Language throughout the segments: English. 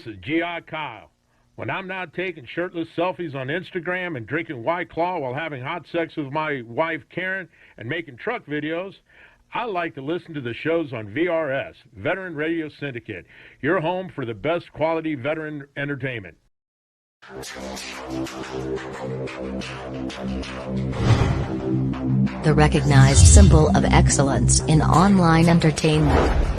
This is G.I. Kyle. When I'm not taking shirtless selfies on Instagram and drinking White Claw while having hot sex with my wife Karen and making truck videos, I like to listen to the shows on VRS, Veteran Radio Syndicate, your home for the best quality veteran entertainment. The recognized symbol of excellence in online entertainment.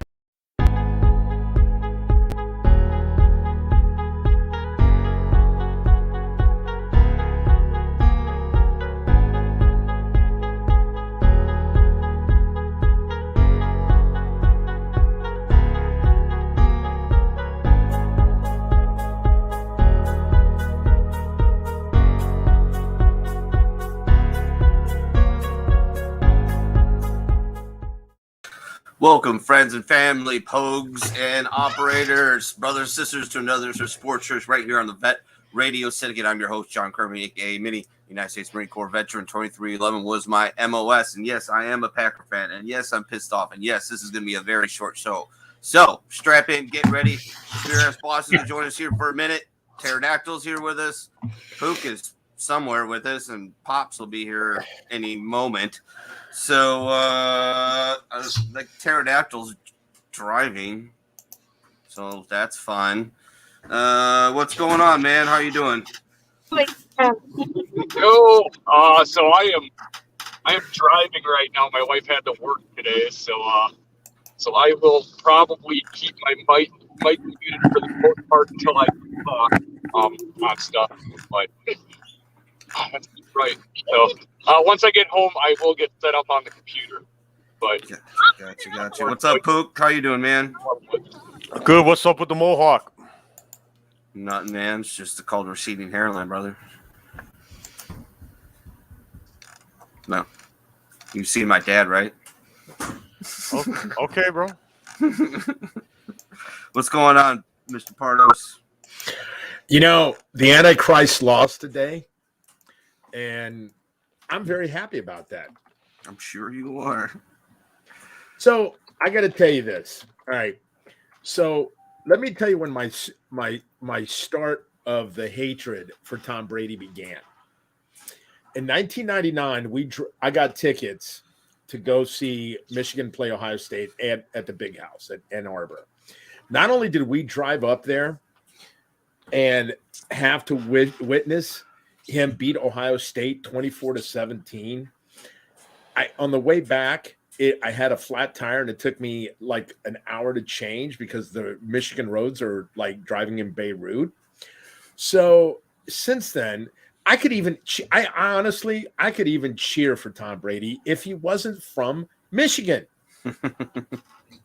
Welcome, friends and family, pogues and operators, brothers and sisters to another sports church right here on the Vet Radio Syndicate. I'm your host, John Kirby, aka Mini United States Marine Corps veteran. 2311 was my MOS. And yes, I am a Packer fan. And yes, I'm pissed off. And yes, this is going to be a very short show. So strap in, get ready. Spirit bosses to join us here for a minute. Pterodactyl's here with us. Pook is somewhere with us, and Pops will be here any moment. So, like Pterodactyl's driving, so that's fun. What's going on, man? How you doing? So I am driving right now. My wife had to work today, so I will probably keep my mic muted for the most part until I talk on stuff. But that's right. So once I get home, I will get set up on the computer. But Gotcha. What's up, Pook? How you doing, man? Good. What's up with the mohawk? Nothing, man. It's just called receding hairline, brother. No. You've seen my dad, right? Okay, bro. What's going on, Mr. Pardos? You know, the Antichrist lost today, and I'm very happy about that. I'm sure you are. So I got to tell you this. All right. So let me tell you when my start of the hatred for Tom Brady began. In 1999, I got tickets to go see Michigan play Ohio State at the Big House at Ann Arbor. Not only did we drive up there and have to witness him beat Ohio State 24-17. On the way back, I had a flat tire and it took me like an hour to change because the Michigan roads are like driving in Beirut. So since then, I could even cheer for Tom Brady if he wasn't from Michigan.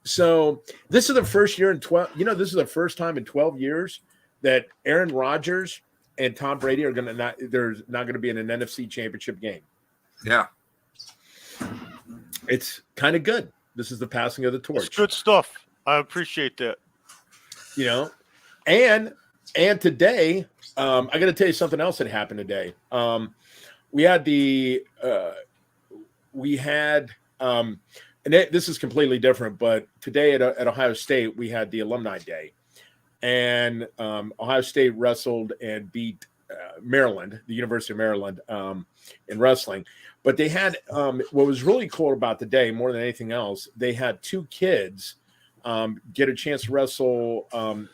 So this is the first year in 12. You know, this is the first time in 12 years that Aaron Rodgers and Tom Brady are there's not going to be in an NFC championship game. Yeah. It's kind of good. This is the passing of the torch. It's good stuff. I appreciate that. You know, and today, I got to tell you something else that happened today. This is completely different, but today at Ohio State, we had the Alumni Day. And Ohio State wrestled and beat Maryland, the University of Maryland, in wrestling. But they had what was really cool about the day, more than anything else, they had two kids get a chance to wrestle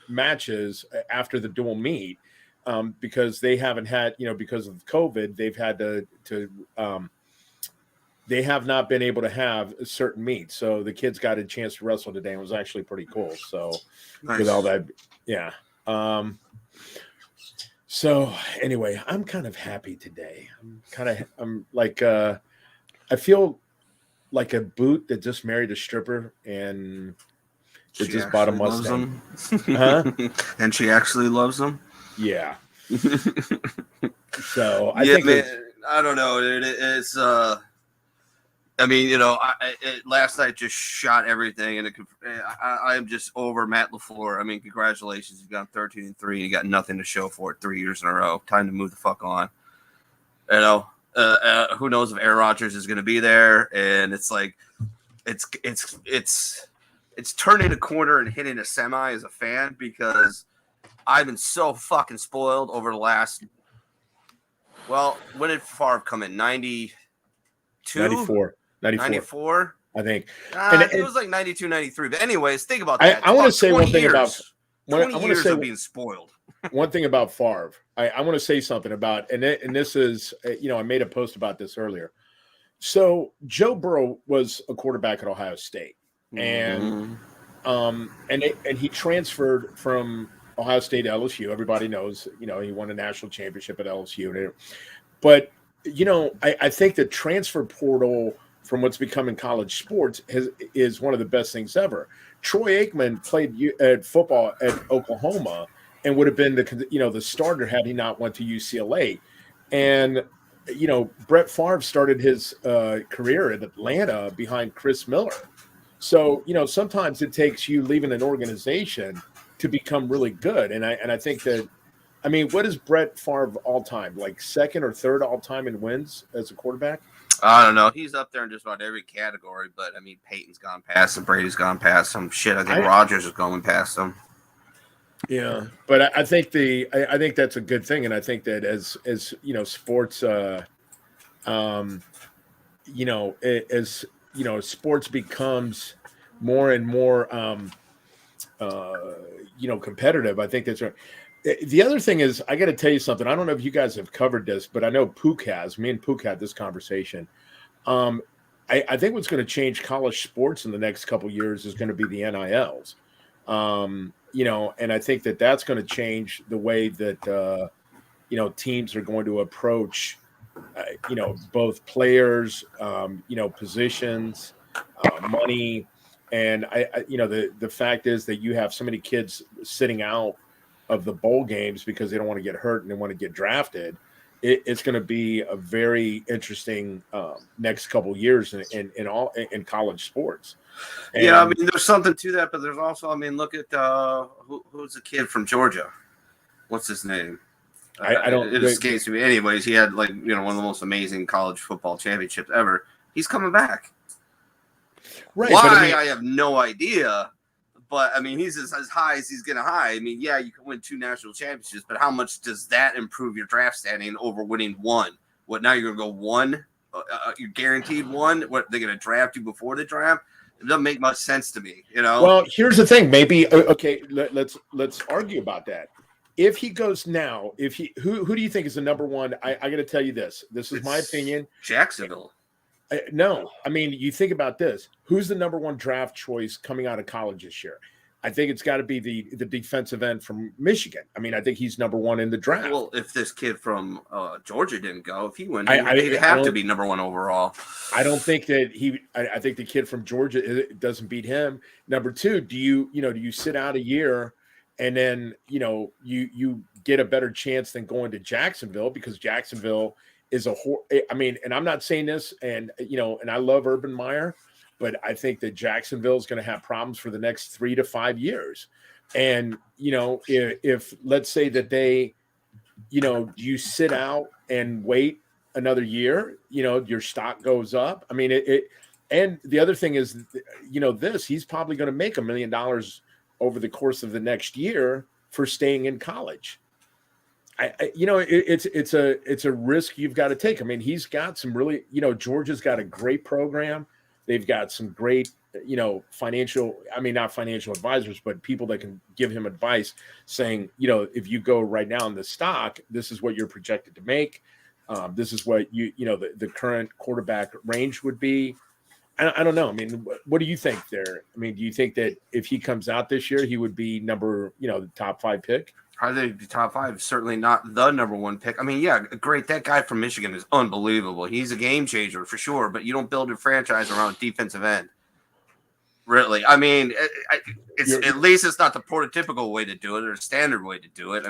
matches after the dual meet because they haven't had, because of COVID, they've had they have not been able to have a certain meet. So the kids got a chance to wrestle today, and it was actually pretty cool. So nice. With all that, yeah. So anyway, I'm kind of happy today. I feel like a boot that just married a stripper and that just bought a Mustang. Huh? And she actually loves them? Yeah. So I think, man, I don't know. It's last night just shot everything, and I'm just over Matt LaFleur. I mean, congratulations. You've gone 13-3. You got nothing to show for it 3 years in a row. Time to move the fuck on. Who knows if Aaron Rodgers is going to be there, and it's like it's turning a corner and hitting a semi as a fan because I've been so fucking spoiled over the last. Well, when did Favre come in? 92? 94. 94? I think. It was like 92, 93. But anyways, think about that. I want to say one thing about 20 years of being spoiled. One thing about Favre. I want to say something about, and this is, I made a post about this earlier. So Joe Burrow was a quarterback at Ohio State, and he transferred from Ohio State to LSU. Everybody knows, he won a national championship at LSU. But I think the transfer portal from what's becoming college sports is one of the best things ever. Troy Aikman played at football at Oklahoma and would have been the starter had he not went to UCLA. And Brett Favre started his career in Atlanta behind Chris Miller. So sometimes it takes you leaving an organization to become really good. And I think that, what is Brett Favre all time, like second or third all time in wins as a quarterback? I don't know. He's up there in just about every category, but Peyton's gone past him, Brady's gone past him. Shit, I think Rodgers is going past him. Yeah, but I think I think that's a good thing, and I think that as sports, sports becomes more and more, competitive. I think that's right. The other thing is, I got to tell you something. I don't know if you guys have covered this, but I know Pook has. Me and Pook had this conversation. I think what's going to change college sports in the next couple of years is going to be the NILs. And I think that that's going to change the way that teams are going to approach, both players, positions, money, and the fact is that you have so many kids sitting out of the bowl games because they don't want to get hurt and they want to get drafted. It's going to be a very interesting next couple of years in college sports. And, there's something to that, but there's also, look at who's the kid from Georgia? What's his name? I don't. It escapes me. Anyways, he had one of the most amazing college football championships ever. He's coming back. Right? Why? I have no idea. But he's as high as he's gonna high. You can win 2 national championships, but how much does that improve your draft standing over winning 1? What, now you're gonna go 1? You're guaranteed 1. What, they're gonna draft you before the draft? It doesn't make much sense to me, Well, here's the thing. Maybe let's argue about that. If he goes now, who do you think is the number one? I got to tell you this. This is my opinion. Jacksonville. No, you think about this. Who's the number one draft choice coming out of college this year? I think it's got to be the defensive end from Michigan. I think he's number one in the draft. Well, if this kid from Georgia didn't go, if he went, he'd have to be number 1 overall. I don't think that I think the kid from Georgia doesn't beat him. Number 2, do you sit out a year and then you get a better chance than going to Jacksonville, because Jacksonville is and I'm not saying this, and I love Urban Meyer, but I think that Jacksonville is going to have problems for the next 3 to 5 years. And if let's say that they, you sit out and wait another year, your stock goes up. And the other thing is, he's probably going to make $1 million over the course of the next year for staying in college. It's a risk you've got to take. He's got some really, Georgia's got a great program. They've got some great, financial, not financial advisors, but people that can give him advice saying, if you go right now in the stock, this is what you're projected to make. This is what the current quarterback range would be. I don't know. What do you think there? Do you think that if he comes out this year, he would be the top 5 pick? I think the top 5 is certainly not the number 1 pick. Great. That guy from Michigan is unbelievable. He's a game changer for sure, but you don't build a franchise around defensive end. Really. It's at least it's not the prototypical way to do it or the standard way to do it.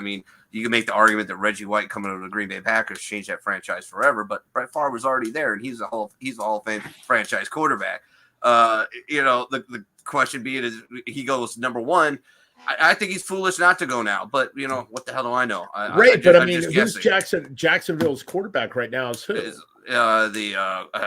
You can make the argument that Reggie White coming over to the Green Bay Packers changed that franchise forever, but Brett Favre was already there, and he's a Hall of Fame franchise quarterback. The question being is he goes number 1. I think he's foolish not to go now, but what the hell do I know? Who's Jacksonville's quarterback right now? Is who?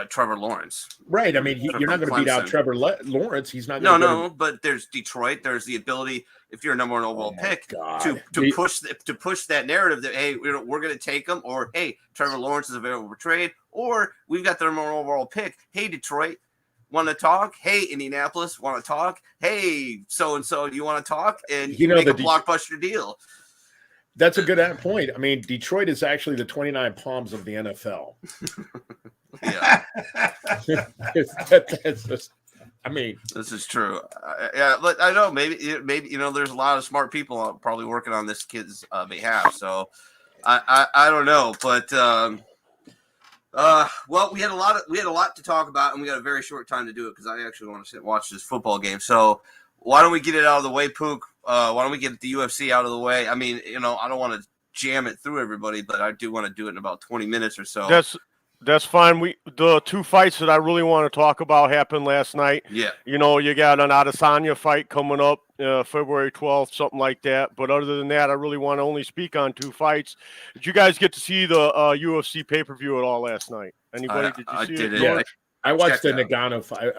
Trevor Lawrence. Right. You're not going to beat out Trevor Lawrence. He's not. No. But there's Detroit. There's the ability. if you're a number one overall pick, to push that narrative that, hey, we're going to take him, or hey, Trevor Lawrence is available for trade, or we've got the number one overall pick. Hey, Detroit, want to talk? Hey, Indianapolis, want to talk? Hey, so and so, you want to talk? And you make a blockbuster deal. That's a good point. I mean, Detroit is actually the 29 Palms of the NFL. Yeah, that's just. I mean, this is true. Yeah, but I know maybe there's a lot of smart people probably working on this kid's behalf. So I don't know, but well, we had a lot to talk about, and we got a very short time to do it because I actually want to watch this football game. So why don't we get it out of the way, Pook? Why don't we get the UFC out of the way? I mean, I don't want to jam it through everybody, but I do want to do it in about 20 minutes or so. That's fine. The two fights that I really want to talk about happened last night. Yeah. You got an Adesanya fight coming up February 12th, something like that. But other than that, I really want to only speak on two fights. Did you guys get to see the UFC pay-per-view at all last night? Anybody? Did you see it? Yeah. I watched the Nagano fight.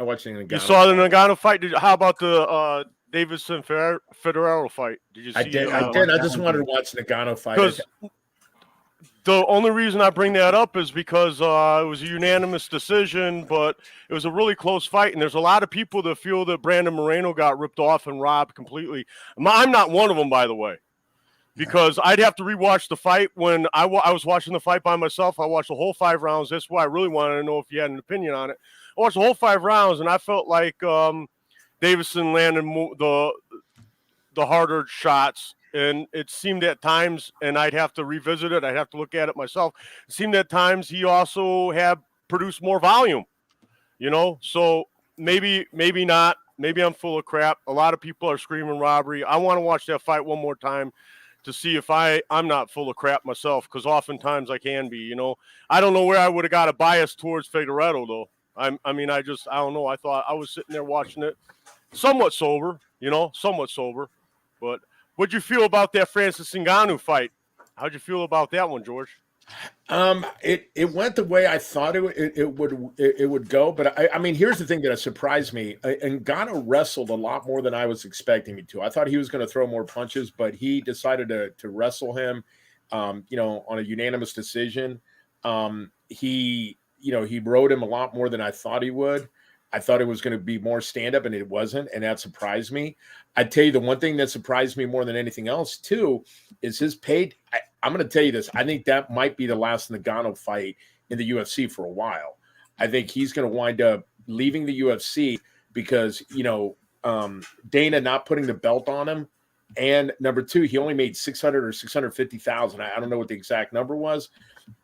You saw the Nagano fight? How about the Davidson Federer fight? Did you see I did. I just wanted to watch Nagano fight. The only reason I bring that up is because it was a unanimous decision, but it was a really close fight, and there's a lot of people that feel that Brandon Moreno got ripped off and robbed completely. I'm not one of them, by the way, because I'd have to rewatch the fight. When I was watching the fight by myself, I watched the whole 5 rounds. That's why I really wanted to know if you had an opinion on it. I watched the whole 5 rounds, and I felt like Davison landed the harder shots. And it seemed at times, and I'd have to revisit it, I'd have to look at it myself. It seemed at times he also had produced more volume, So maybe not. Maybe I'm full of crap. A lot of people are screaming robbery. I want to watch that fight one more time to see if I'm not full of crap myself, because oftentimes I can be, I don't know where I would have got a bias towards Figueiredo, though. I don't know. I thought I was sitting there watching it somewhat sober, but what'd you feel about that Francis Ngannou fight? How'd you feel about that one, George? It went the way I thought it would go, but I mean, here's the thing that surprised me. Ngannou wrestled a lot more than I was expecting him to. I thought he was going to throw more punches, but he decided to wrestle him, on a unanimous decision. He rode him a lot more than I thought he would. I thought it was going to be more stand-up, and it wasn't, and that surprised me. I tell you, the one thing that surprised me more than anything else, too, is his paid. I'm going to tell you this. I think that might be the last Ngannou fight in the UFC for a while. I think he's going to wind up leaving the UFC because, Dana not putting the belt on him, and number 2, he only made $600,000 or $650,000. I don't know what the exact number was,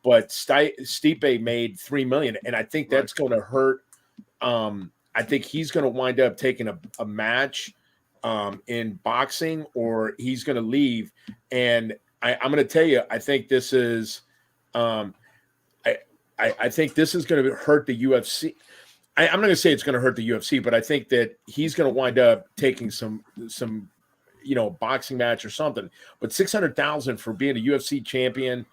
but Stipe made $3 million, and I think that's going to hurt. I think he's going to wind up taking a match in boxing, or he's going to leave. And I'm going to tell you, I think this is, I think this is going to hurt the UFC. I'm not going to say it's going to hurt the UFC, but I think that he's going to wind up taking some boxing match or something. But $600,000 for being a UFC champion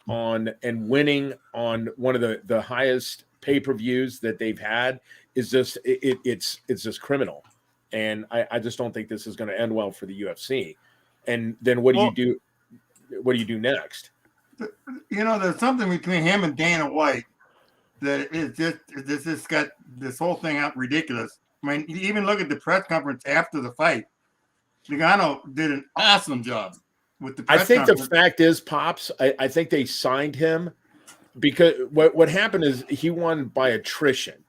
and winning on one of the highest pay-per-views that they've had is just it's just criminal, and I just don't think this is going to end well for the UFC. And then what do you do? What do you do next? There's something between him and Dana White that is just got this whole thing out ridiculous. I mean, you even look at the press conference after the fight. Ngannou did an awesome job with the press conference. The fact is, Pops, I think they signed him because what happened is he won by attrition.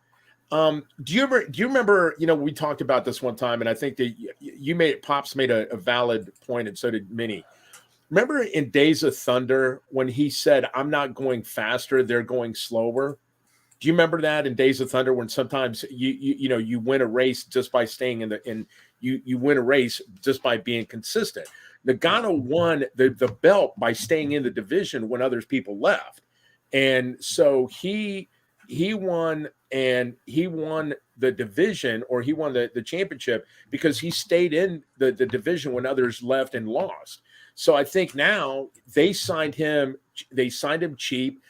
Do you remember, we talked about this one time, and I think that Pops made a valid point, and so did Minnie. Remember in Days of Thunder when he said, "I'm not going faster, they're going slower"? Do you remember that in Days of Thunder when sometimes you win a race just by staying you win a race just by being consistent? Ngannou won the belt by staying in the division when other people left. And so he won, and he won the division, or he won the championship because he stayed in the division when others left and lost. So I think now they signed him cheap.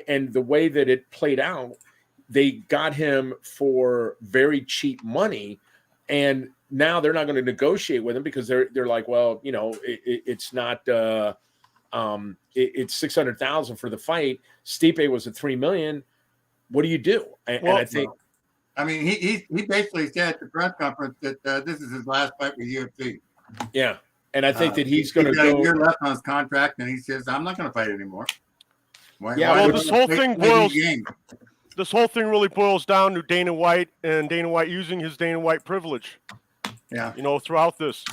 And the way that it played out, they got him for very cheap money. And now they're not going to negotiate with him because they're like, well, you know, it's not. It's 600,000 for the fight. Stipe was at $3 million. What do you do? And I think, I mean, he basically said at the press conference that this is his last fight with UFC. yeah, and I think that he's going to got go. a year left on his contract, and he says, "I'm not going to fight anymore." This whole thing really boils down to Dana White and Dana White using his Dana White privilege. Yeah, you know, throughout this.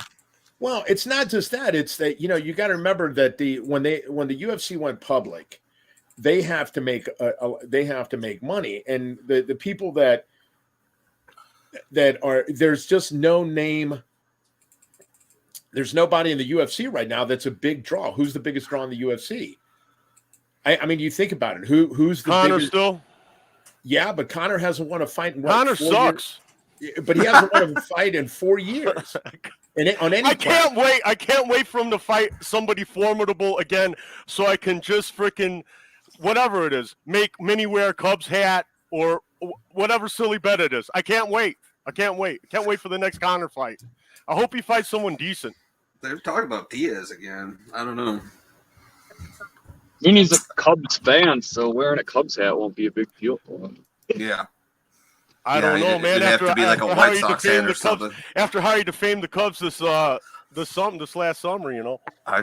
Well, it's not just that; it's that, you know, you got to remember that when the UFC went public, they have to make money, and the people that are, there's just no name. There's nobody in the UFC right now that's a big draw. Who's the biggest draw in the UFC? I mean, you think about it. Who's the Conor biggest? Still? Yeah, but Conor hasn't won a fight in Conor sucks. But he hasn't won a fight in 4 years. And on any I can't wait for him to fight somebody formidable again, so I can just freaking whatever it is, make Minnie wear a Cubs hat or whatever silly bet it is. I can't wait. Can't wait for the next Conor fight. I hope he fights someone decent. They're talking about Diaz again. I don't know. He's a Cubs fan, so wearing a Cubs hat won't be a big deal for him. Yeah. I don't know, man. It'd have to be like a White Sox fan or something. After how he defamed the Cubs this last summer, you know. I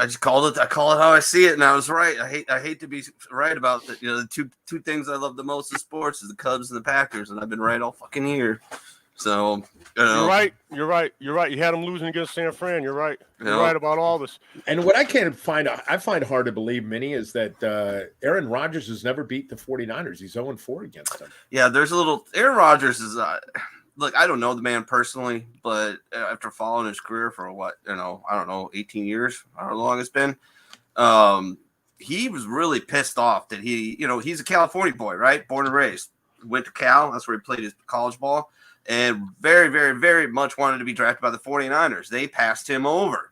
just called it. I call it how I see it, and I was right. I hate to be right about the, you know, the two things I love the most in sports is the Cubs and the Packers, and I've been right all fucking year. So, you know. You're right. You had him losing against San Fran. You're right. You're Yeah. right about all this. And what I find hard to believe, Minnie, is that Aaron Rodgers has never beat the 49ers. He's 0-4 against them. Yeah, there's a little. Aaron Rodgers is. Look, I don't know the man personally, but after following his career for I don't know, 18 years, how long it's been, he was really pissed off that he's a California boy, right? Born and raised. Went to Cal. That's where he played his college ball. And very, very, very much wanted to be drafted by the 49ers. They passed him over.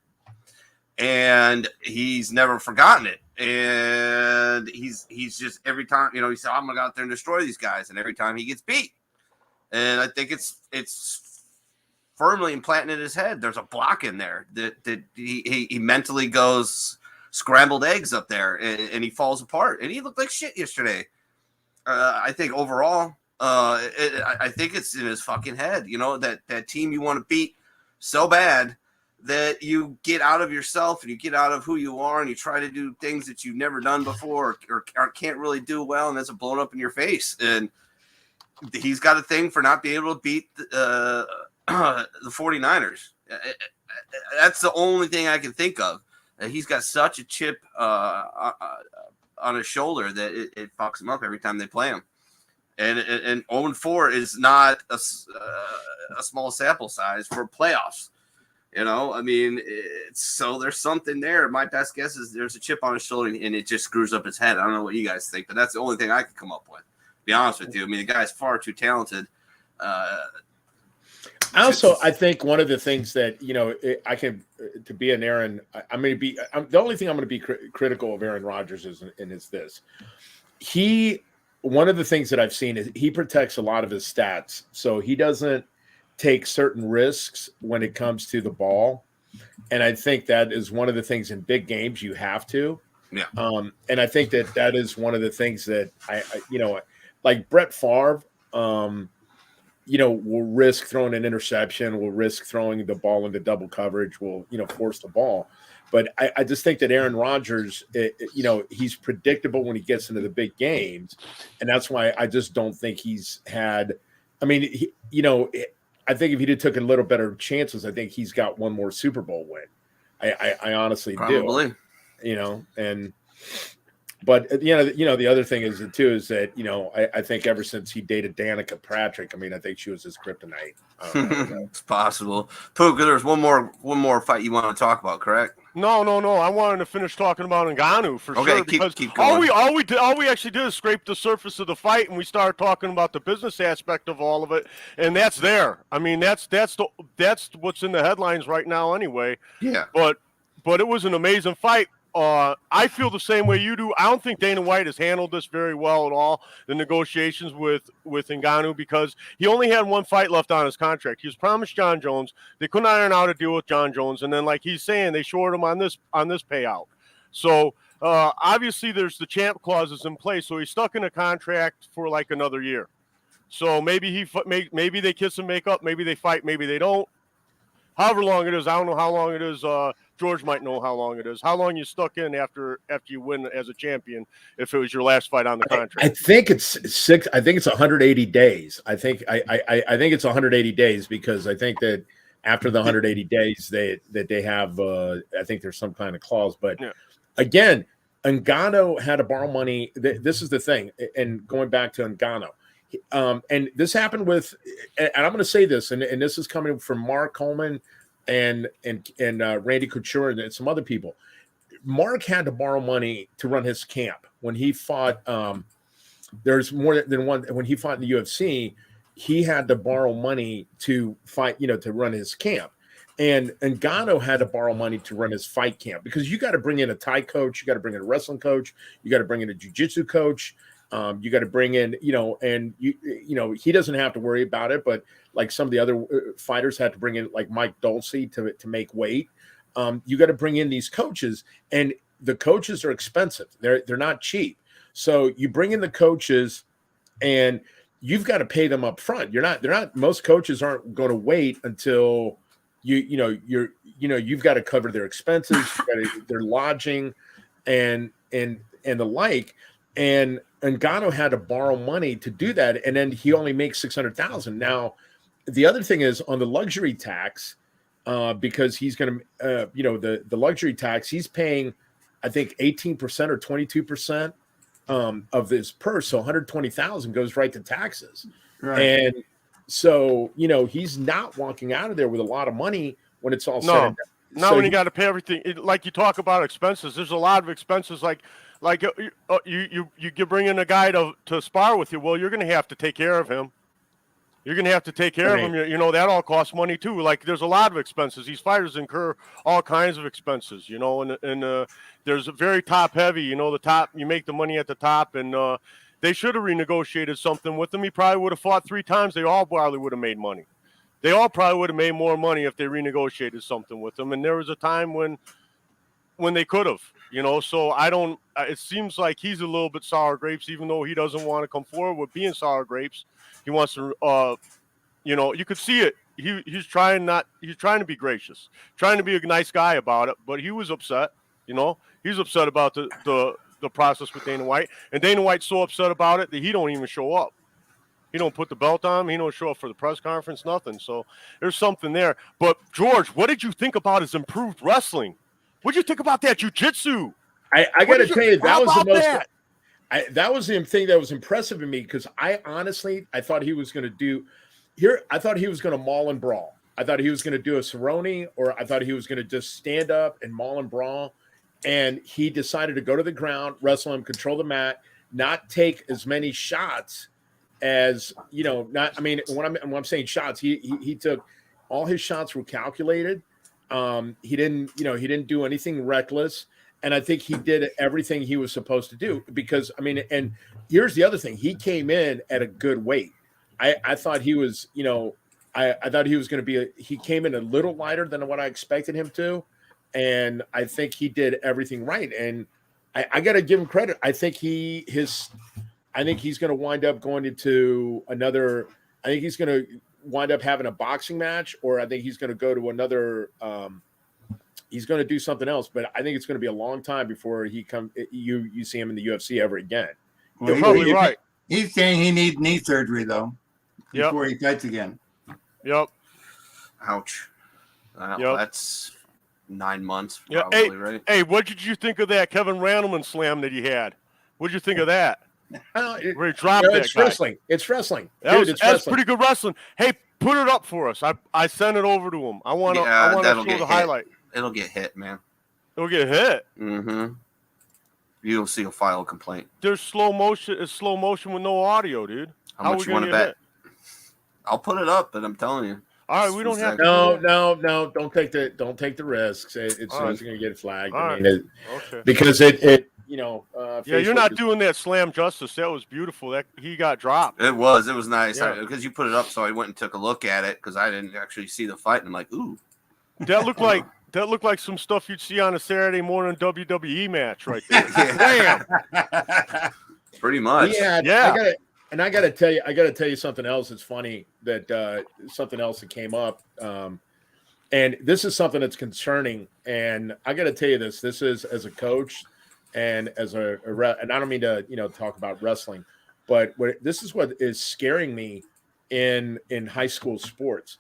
And he's never forgotten it. And he's just every time, he said, I'm going to go out there and destroy these guys. And every time he gets beat. And I think it's firmly implanted in his head. There's a block in there that he mentally goes scrambled eggs up there and he falls apart. And he looked like shit yesterday. I think overall, I think it's in his fucking head, that team you want to beat so bad that you get out of yourself and you get out of who you are and you try to do things that you've never done before or can't really do well, and that's blown up in your face. And he's got a thing for not being able to beat the 49ers. That's the only thing I can think of. He's got such a chip on his shoulder that it fucks him up every time they play him. And 0-4 is not a small sample size for playoffs. I mean, so there's something there. My best guess is there's a chip on his shoulder and it just screws up his head. I don't know what you guys think, but that's the only thing I could come up with. To be honest with you, I mean, the guy's far too talented. I think one of the things that I can to be an Aaron. The only thing I'm going to be critical of Aaron Rodgers is this. One of the things that I've seen is he protects a lot of his stats, so he doesn't take certain risks when it comes to the ball, and I think that is one of the things in big games you have to. Yeah. And I think that is one of the things that I like Brett Favre. Will risk throwing an interception, will risk throwing the ball into double coverage, will, force the ball. But I just think that Aaron Rodgers, he's predictable when he gets into the big games. And that's why I just don't think he's had – I mean, I think if he'd took a little better chances, I think he's got one more Super Bowl win. I honestly Probably. do. But the other thing is that I think ever since he dated Danica Patrick, I mean, I think she was his kryptonite. It's possible. Pook, there's one more fight you want to talk about, correct? No. I wanted to finish talking about Ngannou for sure. Because keep going. all we actually did is scrape the surface of the fight, and we started talking about the business aspect of all of it, and that's there. I mean, that's what's in the headlines right now, anyway. Yeah. But it was an amazing fight. I feel the same way you do. I don't think Dana White has handled this very well at all, the negotiations with Ngannou, because he only had one fight left on his contract. He was promised John Jones. They couldn't iron out a deal with John Jones, and then, like he's saying, they shorted him on this payout. So obviously there's the champ clauses in place, so he's stuck in a contract for like another year. So maybe maybe they kiss and make up, maybe they fight, maybe they don't. However long it is, I don't know how long it is. George might know how long it is. How long you stuck in after you win as a champion? If it was your last fight on the contract, I think it's 6. I think it's 180 days. I think it's 180 days because I think that after the 180 days, they have. I think there's some kind of clause. But again, Ngannou had to borrow money. This is the thing, and going back to Ngannou. And this happened with, and I'm going to say this, and this is coming from Mark Coleman and Randy Couture and some other people. Mark had to borrow money to run his camp when he fought. There's more than one. When he fought in the UFC, he had to borrow money to fight, to run his camp. And Ngannou had to borrow money to run his fight camp because you got to bring in a Thai coach, you got to bring in a wrestling coach, you got to bring in a jiu-jitsu coach. You got to bring in, and he doesn't have to worry about it, but like some of the other fighters had to bring in like Mike Dulce to make weight. You got to bring in these coaches, and the coaches are expensive. They're not cheap. So you bring in the coaches, and you've got to pay them up front. Most coaches aren't going to wait until you've got to cover their expenses, their lodging, and the like. And Ngannou had to borrow money to do that, and then he only makes $600,000. Now, the other thing is on the luxury tax, because he's going to, the luxury tax, he's paying, I think 18% or 22% of his purse, so $120,000 goes right to taxes, right? And so he's not walking out of there with a lot of money when it's all said and done. Now, when you got to pay everything, like you talk about expenses, there's a lot of expenses. Like you bring in a guy to spar with you. Well, you're going to have to take care of him. You're going to have to take care of him. That all costs money too. Like there's a lot of expenses. These fighters incur all kinds of expenses. And there's a very top heavy. The top, you make the money at the top, and they should have renegotiated something with him. He probably would have fought 3 times. They all probably would have made money. They all probably would have made more money if they renegotiated something with him. And there was a time when they could have, so I don't, it seems like he's a little bit sour grapes, even though he doesn't want to come forward with being sour grapes. He wants to, you could see it. He's trying to be gracious, trying to be a nice guy about it, but he was upset, he's upset about the process with Dana White, and Dana White's so upset about it that he don't even show up. He don't put the belt on him. He don't show up for the press conference, nothing. So there's something there. But, George, what did you think about his improved wrestling? What did you think about that jiu-jitsu? I got to tell you, that was the most – that was the thing that was impressive to me because I thought he was going to do – I thought he was going to maul and brawl. I thought he was going to do a Cerrone, or I thought he was going to just stand up and maul and brawl. And he decided to go to the ground, wrestle him, control the mat, not take as many shots as when I'm saying shots, he took all his shots were calculated. He didn't do anything reckless, and I think he did everything he was supposed to do because and here's the other thing, he came in at a good weight. I thought he was I thought he was going to be he came in a little lighter than what I expected him to, and I think he did everything right, and I got to give him credit. I think he's going to wind up going into another. I think he's going to wind up having a boxing match, or I think he's going to go to another. He's going to do something else, but I think it's going to be a long time before you see him in the UFC ever again. Well, you're probably right. He's saying he needs knee surgery though before he fights again. Yep. Ouch. Yep. That's 9 months. Yeah. Probably, right? Hey, what did you think of that Kevin Randleman slam that he had? What did you think of that? Where he dropped that it's guy. wrestling. It's wrestling. That's pretty good wrestling. Hey, put it up for us. I sent it over to him. I want to show the highlight. It'll get hit, man. It'll get hit. Mm-hmm. You'll see a file complaint. There's slow motion. It's slow motion with no audio, dude. How much you want to bet? I'll put it up, but I'm telling you. All right, we don't have to. No. Don't take the risks. It's All right. going to get flagged. All I mean, Okay. because it Yeah, Facebook you're not is- doing that slam justice. That was beautiful. That he got dropped. It was nice Yeah. because you put it up, so I went and took a look at it because I didn't actually see the fight, and I'm like, ooh, That looked like some stuff you'd see on a Saturday morning WWE match right there. Yeah. Damn. pretty much. Yeah. I got to tell you something else that's funny that something else that came up. And this is something that's concerning. And I got to tell you this is as a coach and as and I don't mean to, talk about wrestling, but this is what is scaring me in high school sports.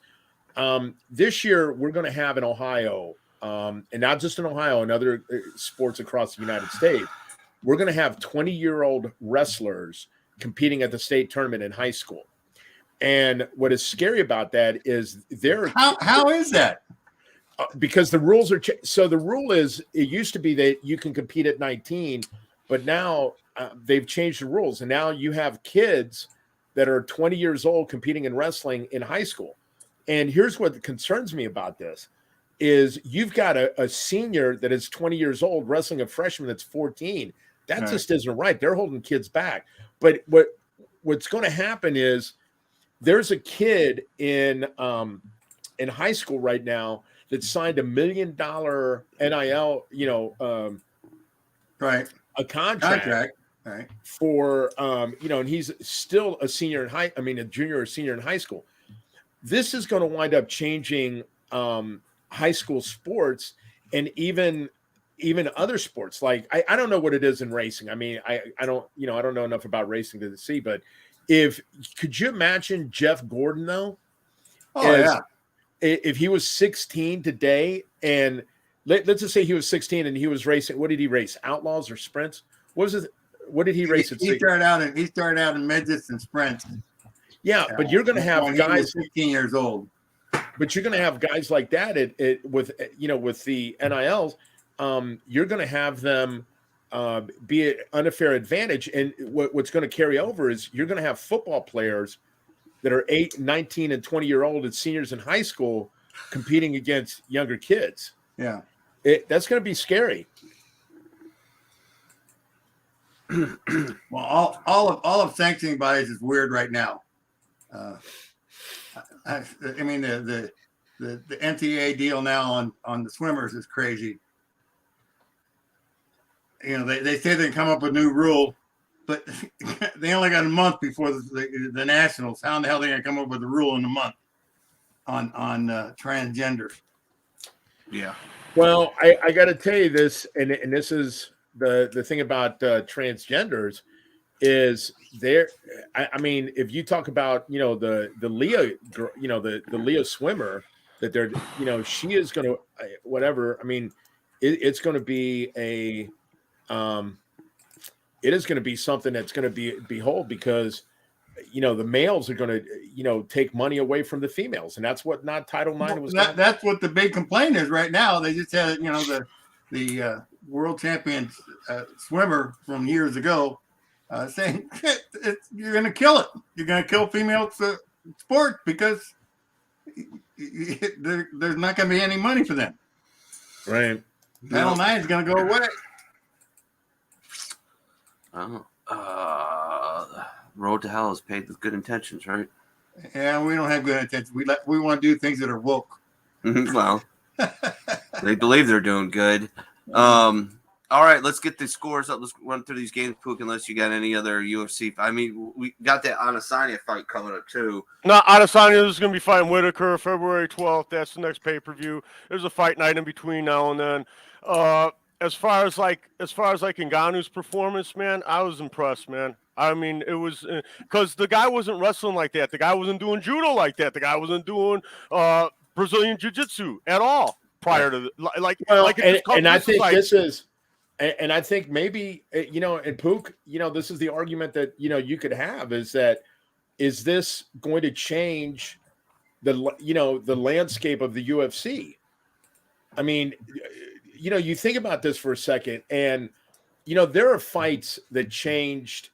This year we're going to have in Ohio, and not just in Ohio, and other sports across the United States, we're going to have 20-year-old wrestlers competing at the state tournament in high school. And what is scary about that is how is that? Because the rules are so the rule is it used to be that you can compete at 19, but now they've changed the rules, and now you have kids that are 20 years old competing in wrestling in high school. And here's what concerns me about this is you've got a senior that is 20 years old wrestling a freshman that's 14. That just isn't right. They're holding kids back. But what's going to happen is there's a kid in high school right now that signed $1 million NIL, a contract. Right. For and he's still a junior or senior in high school. This is going to wind up changing high school sports and even other sports. Like I don't know what it is in racing. I mean, I don't know enough about racing to see, but could you imagine Jeff Gordon though? If he was 16 today, and let's just say he was 16 and he was racing, what did he race? Outlaws or sprints? What did he race? He started out in midgets and sprints. Yeah, but you're going to have guys 15 years old. But you're going to have guys like that with the NILs. You're going to have them be an unfair advantage, and what's going to carry over is you're going to have football players that are 8, 19, and 20-year-old and seniors in high school competing against younger kids. Yeah, that's going to be scary. Well, all of sanctioning bodies is weird right now. I mean the NCAA deal now on the swimmers is crazy. They say they can come up with a new rule, but they only got a month before the nationals. How in the hell are they going to come up with a rule in a month on transgender? Yeah. Well, I got to tell you this, and this is the thing about transgenders is there. I mean, if you talk about the Leah, the Leah swimmer that they're she is going to whatever. I mean, it's going to be it is going to be something that's going to behold because the males are going to take money away from the females, and that's what not Title IX was. That's what the big complaint is right now. They just had the world champion swimmer from years ago saying you're going to kill it. You're going to kill female sport because there's not going to be any money for them. Right. Title IX is going to go away. Road to hell is paved with good intentions, right? Yeah, we don't have good intentions. We want to do things that are woke. Well, they believe they're doing good. All right, let's get the scores up. Let's run through these games, Pook, unless you got any other UFC. I mean, we got that Adesanya fight coming up, too. No, Adesanya is going to be fighting Whitaker February 12th. That's the next pay-per-view. There's a fight night in between now and then. As far as Ngannou's performance, man, I was impressed, man. I mean, it was because the guy wasn't wrestling like that. The guy wasn't doing judo like that. The guy wasn't doing Brazilian jiu-jitsu at all prior to and I think this is, and I think maybe and Pook, this is the argument that you could have is this going to change the landscape of the UFC? I mean, you think about this for a second, and there are fights that changed.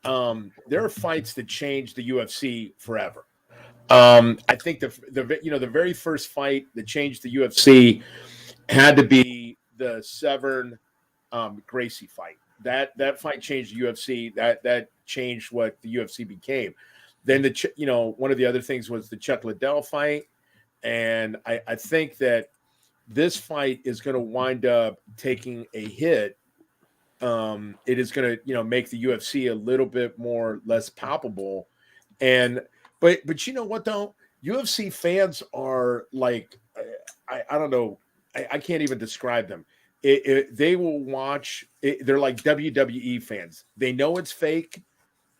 There are fights that changed the UFC forever. I think the very first fight that changed the UFC had to be the Severn Gracie fight. That fight changed the UFC. That changed what the UFC became. Then one of the other things was the Chuck Liddell fight, and I think that this fight is going to wind up taking a hit. It is going to make the UFC a little bit less palpable, but you know what though, UFC fans are like, I don't know, I can't even describe them. They will watch. They're like WWE fans. They know it's fake,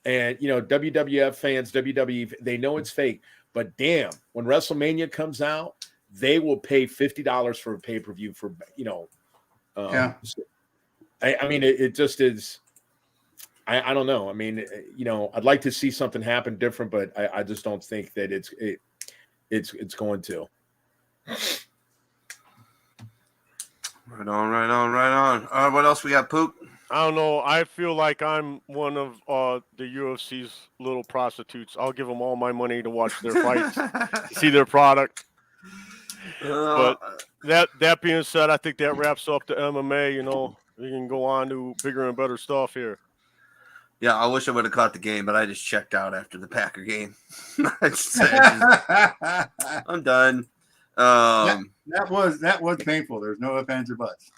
and WWF fans, WWE, they know it's fake. But damn, when WrestleMania comes out, they will pay $50 for a pay-per-view for Yeah. I mean, it just is. I don't know. I mean, I'd like to see something happen different, but I just don't think that it's going to. Right on. What else we got, Poop? I don't know. I feel like I'm one of the UFC's little prostitutes. I'll give them all my money to watch their fights, see their product. But that being said, I think that wraps up the MMA. We can go on to bigger and better stuff here. Yeah, I wish I would have caught the game, but I just checked out after the Packer game. I'm done. That was painful. There's no ifs, ands, or buts.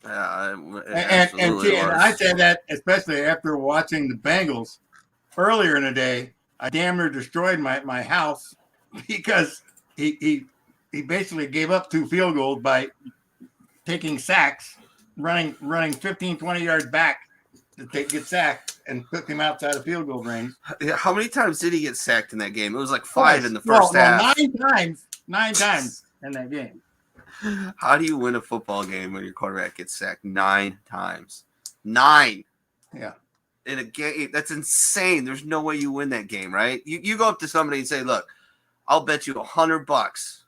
Yeah, And I said that especially after watching the Bengals earlier in the day. I damn near destroyed my house because he basically gave up 2 field goals by taking sacks, running 15, 20 yards back to get sacked and put him outside of field goal range. Yeah, how many times did he get sacked in that game? It was like 5 in the first half. 9 times in that game. How do you win a football game when your quarterback gets sacked 9 times? 9. Yeah. In a game, that's insane. There's no way you win that game, right? You go up to somebody and say, "Look, I'll bet you $100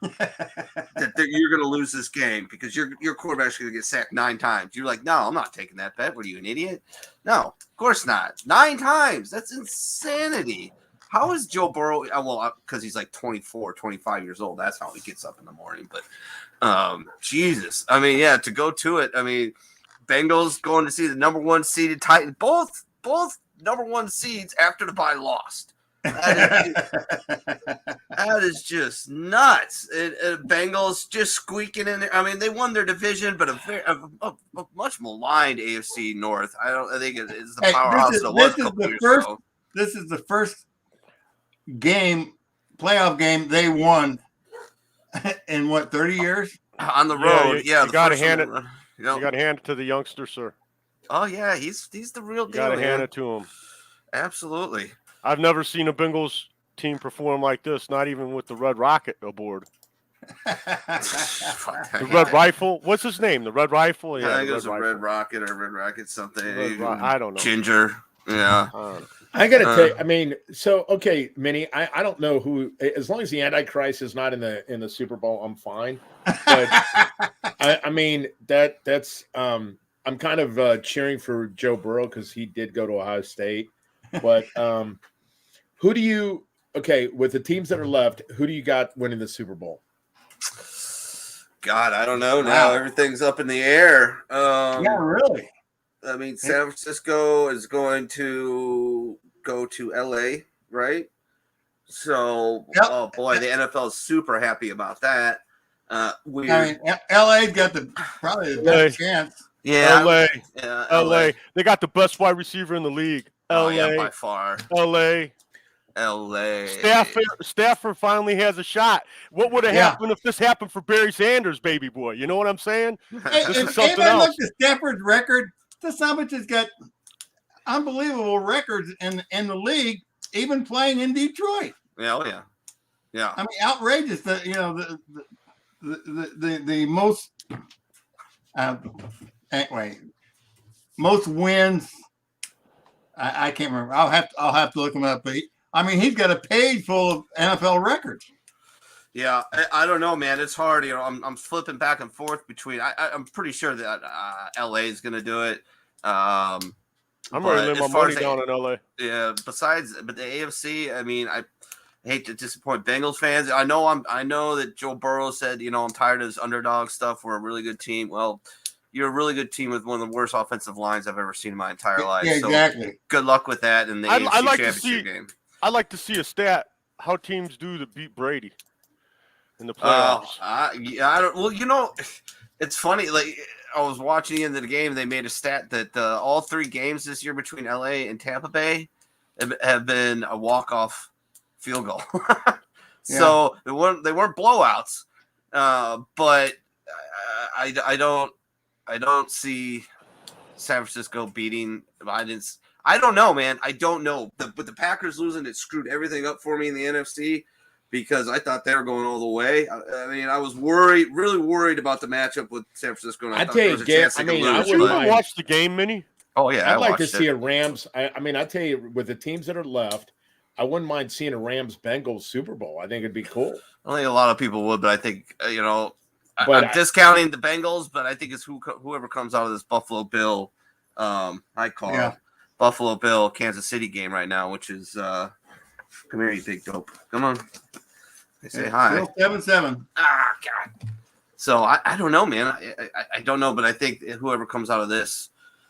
that you're going to lose this game because your quarterback's going to get sacked 9 times." You're like, "No, I'm not taking that bet. What are you, an idiot?" No, of course not. 9 times. That's insanity. How is Joe Burrow? Well, because he's like 24, 25 years old. That's how he gets up in the morning. But Jesus. I mean, yeah, to go to it. I mean, Bengals going to see the number 1 seeded Titans. Both number 1 seeds after the bye lost. That is just nuts. Bengals just squeaking in there. I mean, they won their division, but a much maligned AFC North. I think it's the powerhouse that was a couple years ago. This is the first playoff game they won in 30 years on the road. You got to hand it. You got to hand it to the youngster, sir. Oh yeah, he's the real deal. Got to hand it to him. Absolutely. I've never seen a Bengals team perform like this. Not even with the Red Rocket aboard. The Red Rifle. What's his name? The Red Rifle. Yeah, I think it was a Red Rocket or Red Rocket something. I don't know. Ginger. Yeah. I gotta tell you, I mean, so okay, Minnie, I don't know who, as long as the Antichrist is not in the Super Bowl, I'm fine. But I mean that's I'm kind of cheering for Joe Burrow because he did go to Ohio State. But who do you with the teams that are left, who do you got winning the Super Bowl? God, I don't know now. Everything's up in the air. Yeah, really. I mean, San Francisco is going to go to LA, right? So, Oh boy, the NFL is super happy about that. I mean, LA's got probably the best chance. Yeah, LA. They got the best wide receiver in the league. LA, yeah, by far. LA. Stafford finally has a shot. What would have happened if this happened for Barry Sanders, baby boy? You know what I'm saying? This is something else. Look at Stafford's record. The Summit has got unbelievable records in the league, even playing in Detroit. Yeah. I mean, outrageous. The most most wins. I can't remember. I'll have to look him up. But he's got a page full of NFL records. Yeah, I don't know, man. It's hard. I'm flipping back and forth between. I'm pretty sure that LA is going to do it. I'm ready to lay my money down in LA. Yeah. But the AFC, I mean, hate to disappoint Bengals fans. I know that Joe Burrow said, I'm tired of this underdog stuff. We're a really good team. Well, you're a really good team with one of the worst offensive lines I've ever seen in my entire life. Yeah, exactly. So good luck with that in the AFC Championship game. I'd like to see a stat how teams do to beat Brady in the playoffs. I don't. Well, it's funny. Like I was watching the end of the game, they made a stat that all 3 games this year between LA and Tampa Bay have been a walk-off field goal. So they weren't blowouts, but I don't see San Francisco beating. I don't know, man. I don't know. But the Packers losing, it screwed everything up for me in the NFC because I thought they were going all the way. I mean, I was really worried about the matchup with San Francisco. And I thought there was a chance they could lose. Did you ever watch the game, Minnie? Oh, yeah. I'd like to see a Rams. I tell you, with the teams that are left, I wouldn't mind seeing a Rams-Bengals Super Bowl. I think it'd be cool. I think a lot of people would, but I think, I'm discounting the Bengals, but I think it's whoever comes out of this Buffalo Bill, Buffalo Bill, Kansas City game right now, which is come here, you big dope. Come on. They say hi. 7-7. Ah, God. So I don't know, man. I don't know, but I think whoever comes out of this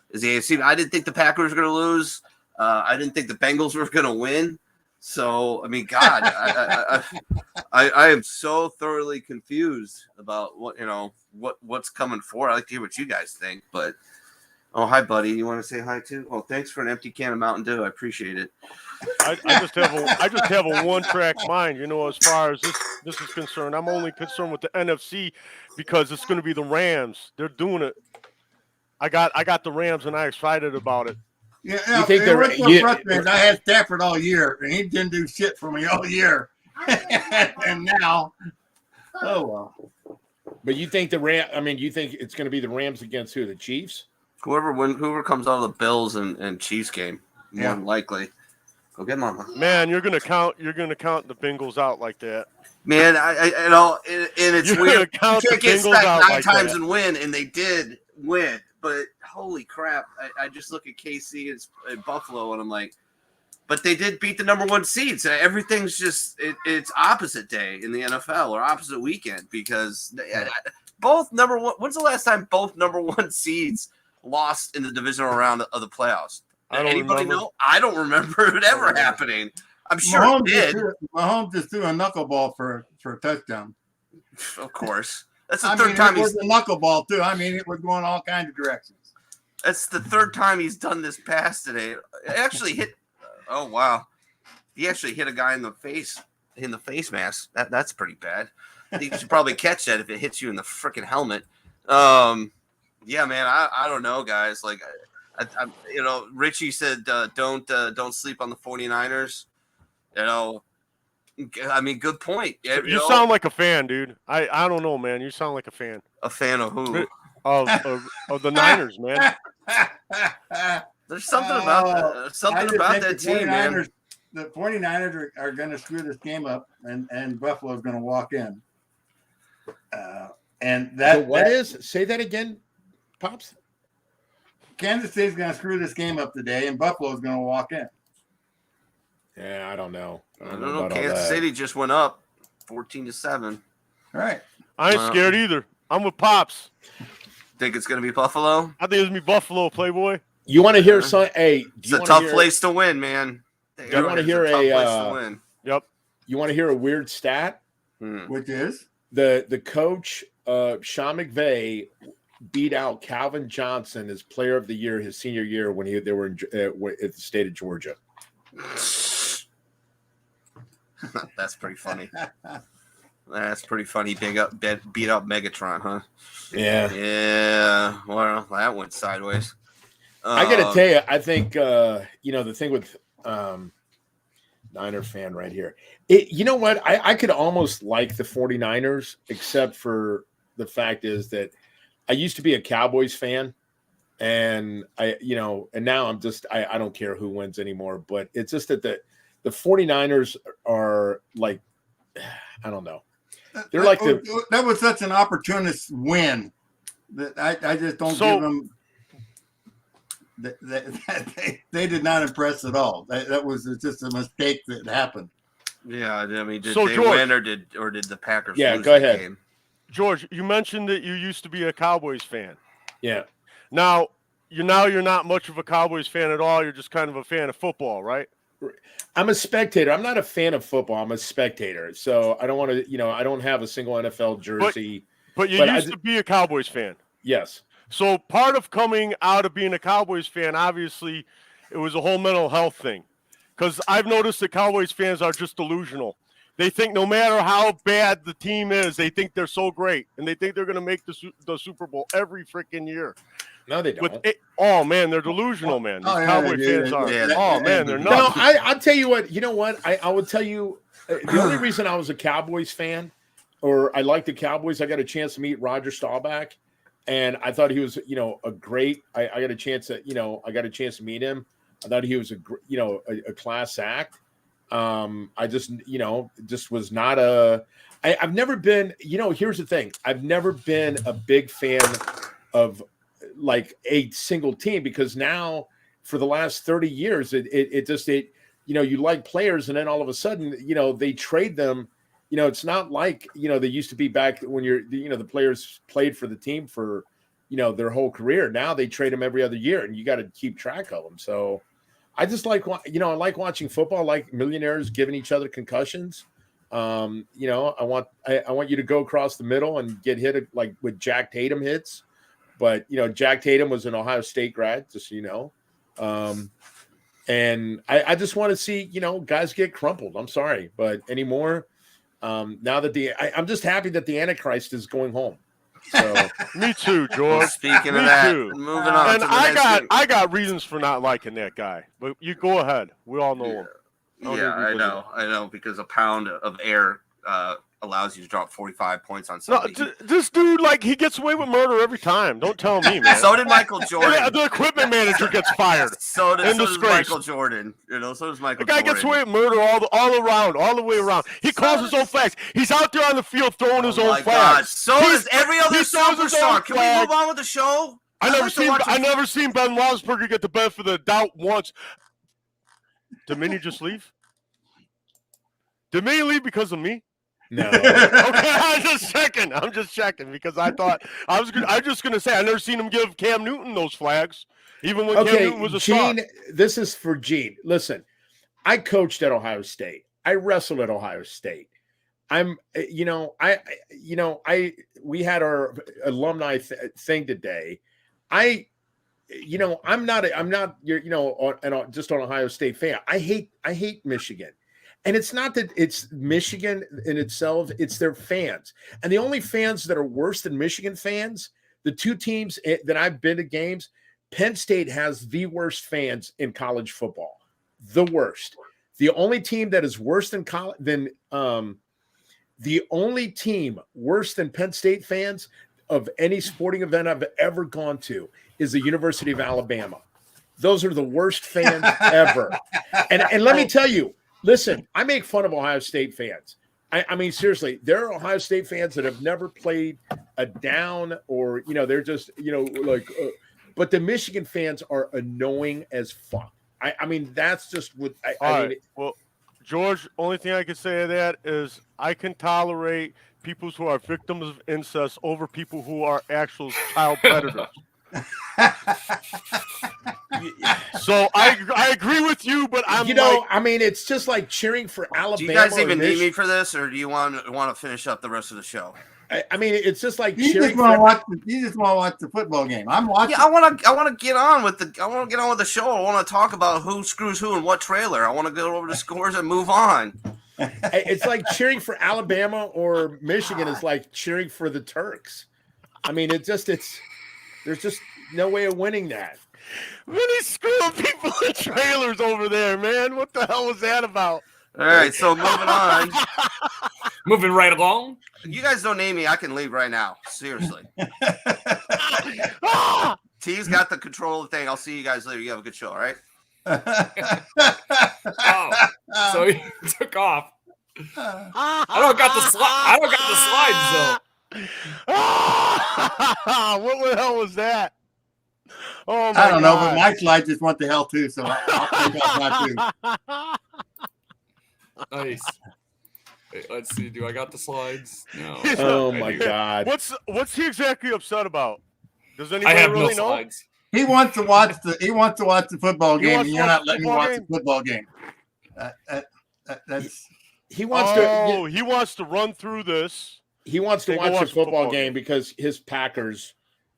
is the AFC. I didn't think the Packers were going to lose. I didn't think the Bengals were going to win. So, I mean, God, I am so thoroughly confused about what's coming forward. I like to hear what you guys think, but oh, hi, buddy. You want to say hi too? Oh, thanks for an empty can of Mountain Dew. I appreciate it. I just have a one-track mind, as far as this is concerned. I'm only concerned with the NFC because it's going to be the Rams. They're doing it. I got the Rams and I'm excited about it. Yeah, you think they're so frustrated. I had Stafford all year, and he didn't do shit for me all year. And now, oh well. But you think you think it's going to be the Rams against who? The Chiefs? Whoever comes out of the Bills and Chiefs game, more than likely. Go get Mama. Man, you're gonna count the Bengals out like that. Man, and it's weird. You can't get stacked 9 times and win, and they did win. But holy crap, I just look at KC and Buffalo, and I'm like, but they did beat the number 1 seeds. Everything's just it's opposite day in the NFL or opposite weekend because both number 1. When's the last time both number 1 seeds lost in the divisional round of the playoffs? Anybody know? I don't remember it ever happening. I'm sure Mahomes it did. Mahomes just threw a knuckleball for a touchdown. Of course. That's the third time he's a knuckleball too. I mean, it was going all kinds of directions. That's the third time he's done this pass today. It actually hit. Oh wow, he actually hit a guy in the face mask. That's pretty bad. I think you should probably catch that if it hits you in the freaking helmet. Yeah, man. I don't know, guys. Like, Richie said, don't sleep on the 49ers. I mean, good point. You sound like a fan, dude. I don't know, man. You sound like a fan. A fan of who? Of the Niners, man. There's something about that team, man. The 49ers are going to screw this game up, and Buffalo's going to walk in. Say that again, Pops? Kansas City's going to screw this game up today, and Buffalo's going to walk in. Yeah, I don't know. I don't know. Kansas City just went up 14-7. All right. I ain't scared either. I'm with Pops. Think it's going to be Buffalo? I think it's going to be Buffalo, Playboy. You want to hear some? Hey, it's a tough place to win, man. You want to hear Yep. You want to hear a weird stat? Which is the coach Sean McVay beat out Calvin Johnson as Player of the Year his senior year when they were at the state of Georgia. That's pretty funny. That's pretty funny. Beat up Megatron, huh? Yeah. Yeah. Well, that went sideways. I got to tell you, I think the thing with Niner fan right here. You know what? I could almost like the 49ers, except for the fact is that I used to be a Cowboys fan, and and now I'm just I don't care who wins anymore. But it's just that the 49ers are like, I don't know. They're like that was such an opportunist win that I just don't give them. They did not impress at all. That was just a mistake that happened. Yeah, I mean, did So, they George- win or did the Packers Yeah, lose go the ahead. game? George, you mentioned that you used to be a Cowboys fan. Yeah. Now you're not much of a Cowboys fan at all. You're just kind of a fan of football, right? I'm a spectator. I'm not a fan of football. I'm a spectator. So I don't want to, I don't have a single NFL jersey. But you But used to be a Cowboys fan. Yes. So part of coming out of being a Cowboys fan, obviously, it was a whole mental health thing. Because I've noticed that Cowboys fans are just delusional. They think no matter how bad the team is, they think they're so great. And they think they're going to make the Super Bowl every freaking year. No, they don't. Oh, man, they're delusional, man. These Oh, yeah, Cowboy they do. fans are. Yeah, Oh, man, they're No, nuts. I'll tell you what. You know what? I will tell you the only reason I was a Cowboys fan, or I liked the Cowboys, I got a chance to meet Roger Staubach, and I thought he was, a great. I got a chance to meet him. I thought he was a class act. I just was not I've never been. Here's the thing. I've never been a big fan of like a single team, because now for the last 30 years you like players and then all of a sudden they trade them. It's not like they used to be back when the players played for the team for their whole career. Now they trade them every other year and you got to keep track of them. So I just like I like watching football, like millionaires giving each other concussions. I want you to go across the middle and get hit like with Jack Tatum hits. But, Jack Tatum was an Ohio State grad, just so you know. And I just want to see, guys get crumpled. I'm sorry. But anymore, now that I'm just happy that the Antichrist is going home. So Me too, Well, George. speaking Me of that, too. moving on. And to the next game. I got reasons for not liking that guy. But you go ahead. We all know him. Yeah, I know, because a pound of air allows you to drop 45 points on No, somebody. this dude, he gets away with murder every time. Don't tell me, man. So did Michael Jordan. Yeah, the equipment manager gets fired. So does disgrace. Michael Jordan. So does Michael The guy Jordan. gets away with murder all the way around. He calls his own flags. He's out there on the field throwing his Oh own my flags. God. So does every other he throws his own superstar. Can we flag. move on with the show? I I'd never seen Ben Roethlisberger get the benefit of the doubt once. Did Minnie just leave? Did Minnie leave because of me? no. Okay, I'm just checking because I thought I was just gonna say I never seen him give Cam Newton those flags, even when Cam Newton was a star. Gene, this is for Gene. Listen, I coached at Ohio State. I wrestled at Ohio State. We had our alumni thing today. I'm not just an Ohio State fan. I hate Michigan. And it's not that it's Michigan in itself, it's their fans. And the only fans that are worse than Michigan fans, the two teams that I've been to games, Penn State has the worst fans in college football. The worst. The only team that is worse than the only team worse than Penn State fans of any sporting event I've ever gone to is the University of Alabama. Those are the worst fans ever. And let me tell you, listen, I make fun of Ohio State fans. I mean, seriously, there are Ohio State fans that have never played a down or, they're just, but the Michigan fans are annoying as fuck. I mean, that's just what I mean. Well, George, only thing I can say to that is I can tolerate people who are victims of incest over people who are actual child predators. So I agree with you, but I mean, it's just like cheering for Alabama. Do you guys even need me for this, or do you want to finish up the rest of the show? I mean, it's just like You just want to watch the football game. I'm watching. Yeah, I want to get on with the show. I want to talk about who screws who and what trailer. I want to go over the scores and move on. It's like cheering for Alabama or Michigan is like cheering for the Turks. I mean, there's just no way of winning that. Really screwing people in trailers over there, man. What the hell was that about? All right, so moving on. Moving right along. You guys don't name me. I can leave right now. Seriously. T's got the control of the thing. I'll see you guys later. You have a good show, all right? Oh, so he took off. I don't got the slides though. What the hell was that? Oh my I don't know, God. but my slide just went to hell too, so I'll take off that too. Nice. Wait, let's see. Do I got the slides? No. Oh my God. What's he exactly upset about? Does anybody I have really no know? slides. He wants to watch the football He game, wants and to you're watch not the letting him football watch game? the football game. That's He wants to. Oh, he wants to run through this. He wants to and go watch the the football game because his Packers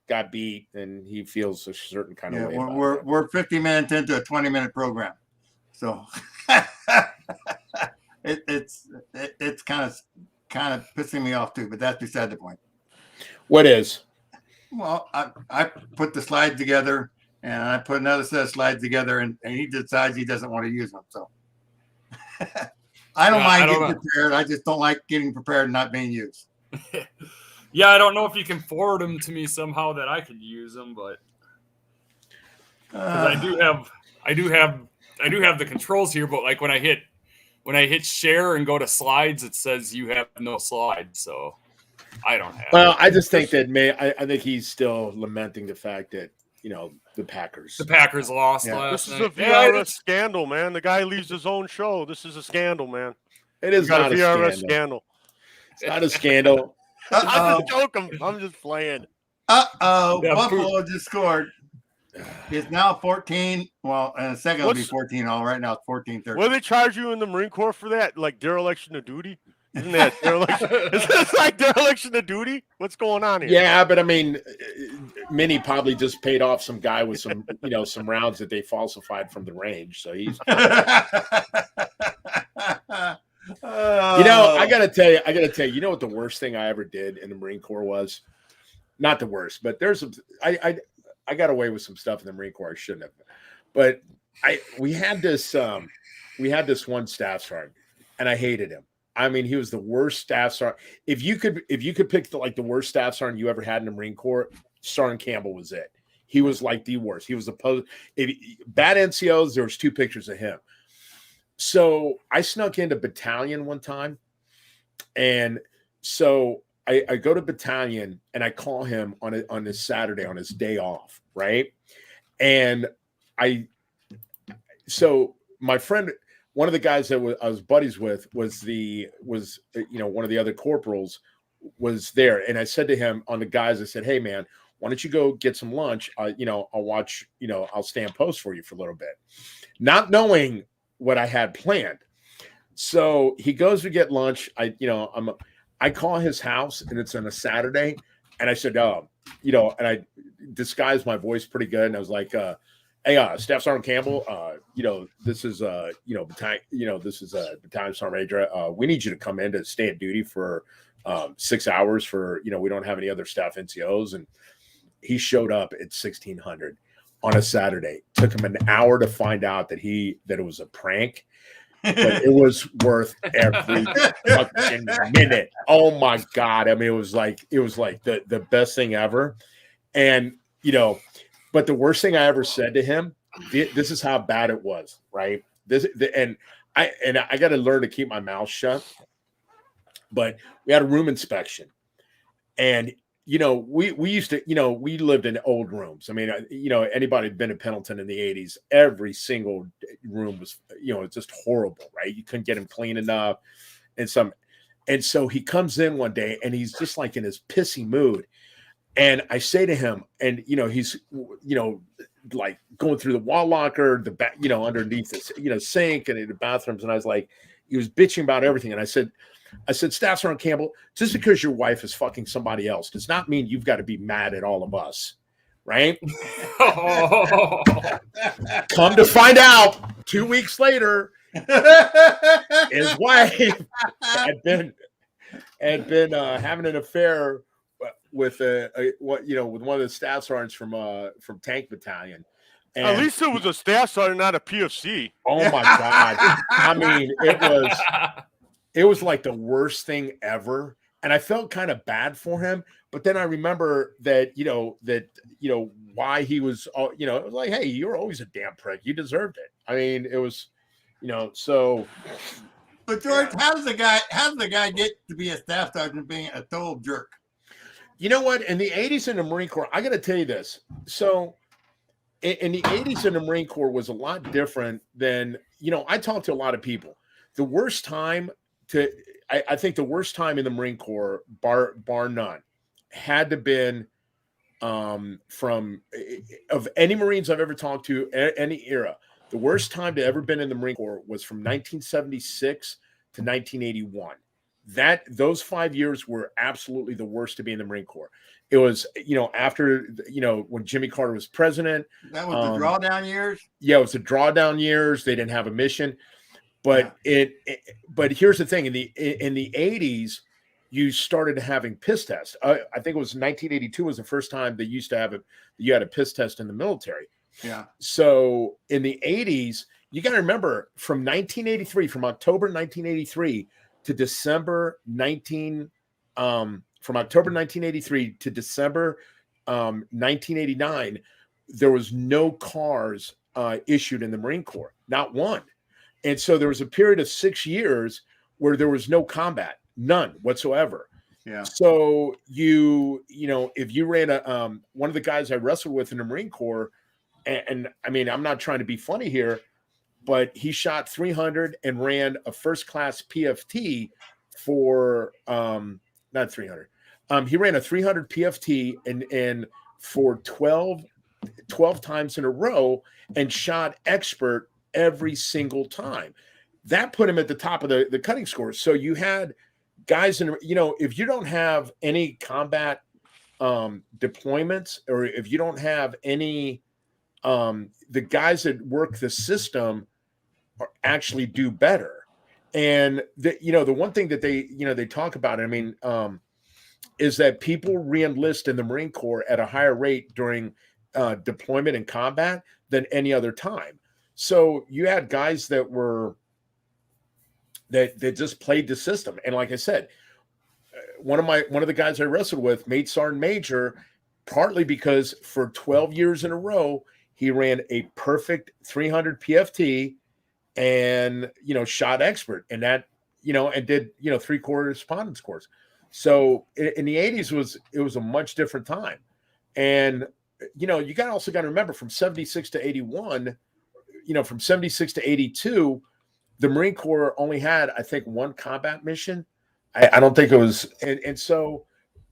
got beat, and he feels a certain kind of way. About we're 50 minutes into a 20-minute program, so it's kind of pissing me off too. But that's beside the point. What is? Well, I put the slides together, and I put another set of slides together, and he decides he doesn't want to use them. So I don't mind getting prepared. I just don't like getting prepared and not being used. Yeah, I don't know if you can forward them to me somehow that I could use them, but I do have the controls here. But like when I hit share and go to slides, it says you have no slides. So I don't have. Well, I just think that I think he's still lamenting the fact that the Packers lost last night. This is a VRS scandal, man. The guy leaves his own show. This is a scandal, man. It is not a VRS scandal. It's not a scandal. I'm just joking. I'm just playing. Buffalo just scored. It's now 14. Well, in a second it'll be 14 all. Right now it's 14-13. Will they charge you in the Marine Corps for that? Like dereliction of duty? Isn't that dereliction? Is this like dereliction of duty? What's going on here? Yeah, but I mean, Minnie probably just paid off some guy with some some rounds that they falsified from the range. So he's I gotta tell you, what the worst thing I ever did in the Marine Corps was? Not the worst, but there's some I got away with some stuff in the Marine Corps I shouldn't have. But we had this one staff sergeant, and I hated him. I mean, he was the worst staff sergeant. If you could pick the worst staff sergeant you ever had in the Marine Corps, Sergeant Campbell was it. He was like the worst. He was bad NCOs. There was 2 pictures of him. So I snuck into battalion one time, and so I go to battalion and I call him on this Saturday on his day off, right? And so my friend, one of the guys that I was buddies with was one of the other corporals was there, and I said to him on the guys, I said, "Hey man, why don't you go get some lunch? I'll watch, I'll stand post for you for a little bit," not knowing what I had planned. So he goes to get lunch. I call his house, and it's on a Saturday, and I said, and I disguised my voice pretty good, and I was like, "Hey, Staff Sergeant Campbell, this is this is Battalion Sergeant Major. We need you to come in to stay at duty for 6 hours for we don't have any other staff NCOs." And he showed up at 1600 on a Saturday. Took him an hour to find out that it was a prank, but it was worth every fucking minute. Oh my God. I mean, it was like the best thing ever. And but the worst thing I ever said to him, this is how bad it was, right? I got to learn to keep my mouth shut. But we had a room inspection, and we used to, we lived in old rooms. I mean, anybody had been in Pendleton in the 80s, every single room was, it's just horrible, right? You couldn't get him clean enough. And so he comes in one day and he's just like in his pissy mood. And I say to him, and, he's, like going through the wall locker, the back, underneath the, sink and in the bathrooms. And I was like, he was bitching about everything. And I said, Staff Sergeant Campbell, just because your wife is fucking somebody else does not mean you've got to be mad at all of us, right? Come to find out, 2 weeks later, his wife had been having an affair with one of the staff sergeants from Tank Battalion. And at least it was a staff sergeant, not a PFC. Oh my God! I mean, it was like the worst thing ever, and I felt kind of bad for him. But then I remember that why he was, it was like, hey, you're always a damn prick. You deserved it. I mean, it was, so. But George, how does the guy get to be a staff sergeant being a total jerk? You know what? In the 80s in the Marine Corps, I got to tell you this. So in the 80s in the Marine Corps was a lot different than, I talked to a lot of people. The worst time I think the worst time in the Marine Corps, bar none, had to been from of any Marines I've ever talked to, any era. The worst time to ever been in the Marine Corps was from 1976 to 1981. Those 5 years were absolutely the worst to be in the Marine Corps. It was, after, when Jimmy Carter was president. That was the drawdown years? Yeah, it was the drawdown years. They didn't have a mission. But but here's the thing: in the 80s, you started having piss tests. I think it was 1982 was the first time they used to have you had a piss test in the military. Yeah. So in the 80s, you got to remember from October 1983 to December 1983 to December 1989, there was no cars issued in the Marine Corps, not one. And so there was a period of 6 years where there was no combat, none whatsoever. Yeah. So if you ran one of the guys I wrestled with in the Marine Corps, and I mean, I'm not trying to be funny here, but he shot 300 and ran a first class PFT for not 300. He ran a 300 PFT and for 12 times in a row and shot expert every single time. That put him at the top of the cutting scores. So you had guys if you don't have any combat deployments, or if you don't have any the guys that work the system actually do better. And the one thing that they talk about, is that people re-enlist in the Marine Corps at a higher rate during deployment and combat than any other time. So you had guys that just played the system. And like I said, one of the guys I wrestled with, made Sergeant Major, partly because for 12 years in a row, he ran a perfect 300 PFT and, shot expert, and that, and did, 3 correspondence course. So in the 80s it was a much different time. And, you also got to remember from 76 to 81, from 76 to 82, the Marine Corps only had, I think, one combat mission. I don't think it was. And so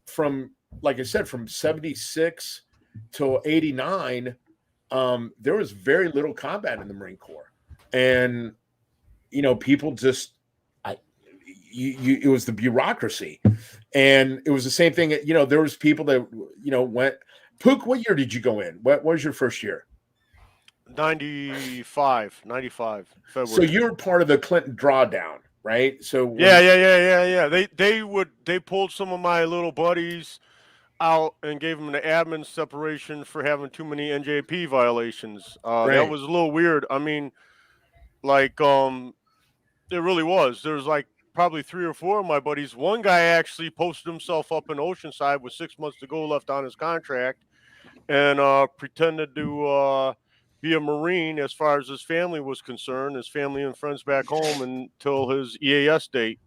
from, like I said, from 76 till 89, there was very little combat in the Marine Corps. And, people just, it was the bureaucracy. And it was the same thing. There was people that, went. Pook, what year did you go in? What was your first year? 95 February. So you were part of the Clinton drawdown, right? So yeah. They pulled some of my little buddies out and gave them an admin separation for having too many NJP violations. Right. That was a little weird. I mean, it really was. There was probably 3 or 4 of my buddies. One guy actually posted himself up in Oceanside with 6 months to go left on his contract, and pretended to be a Marine as far as his family was concerned, his family and friends back home, until his EAS date,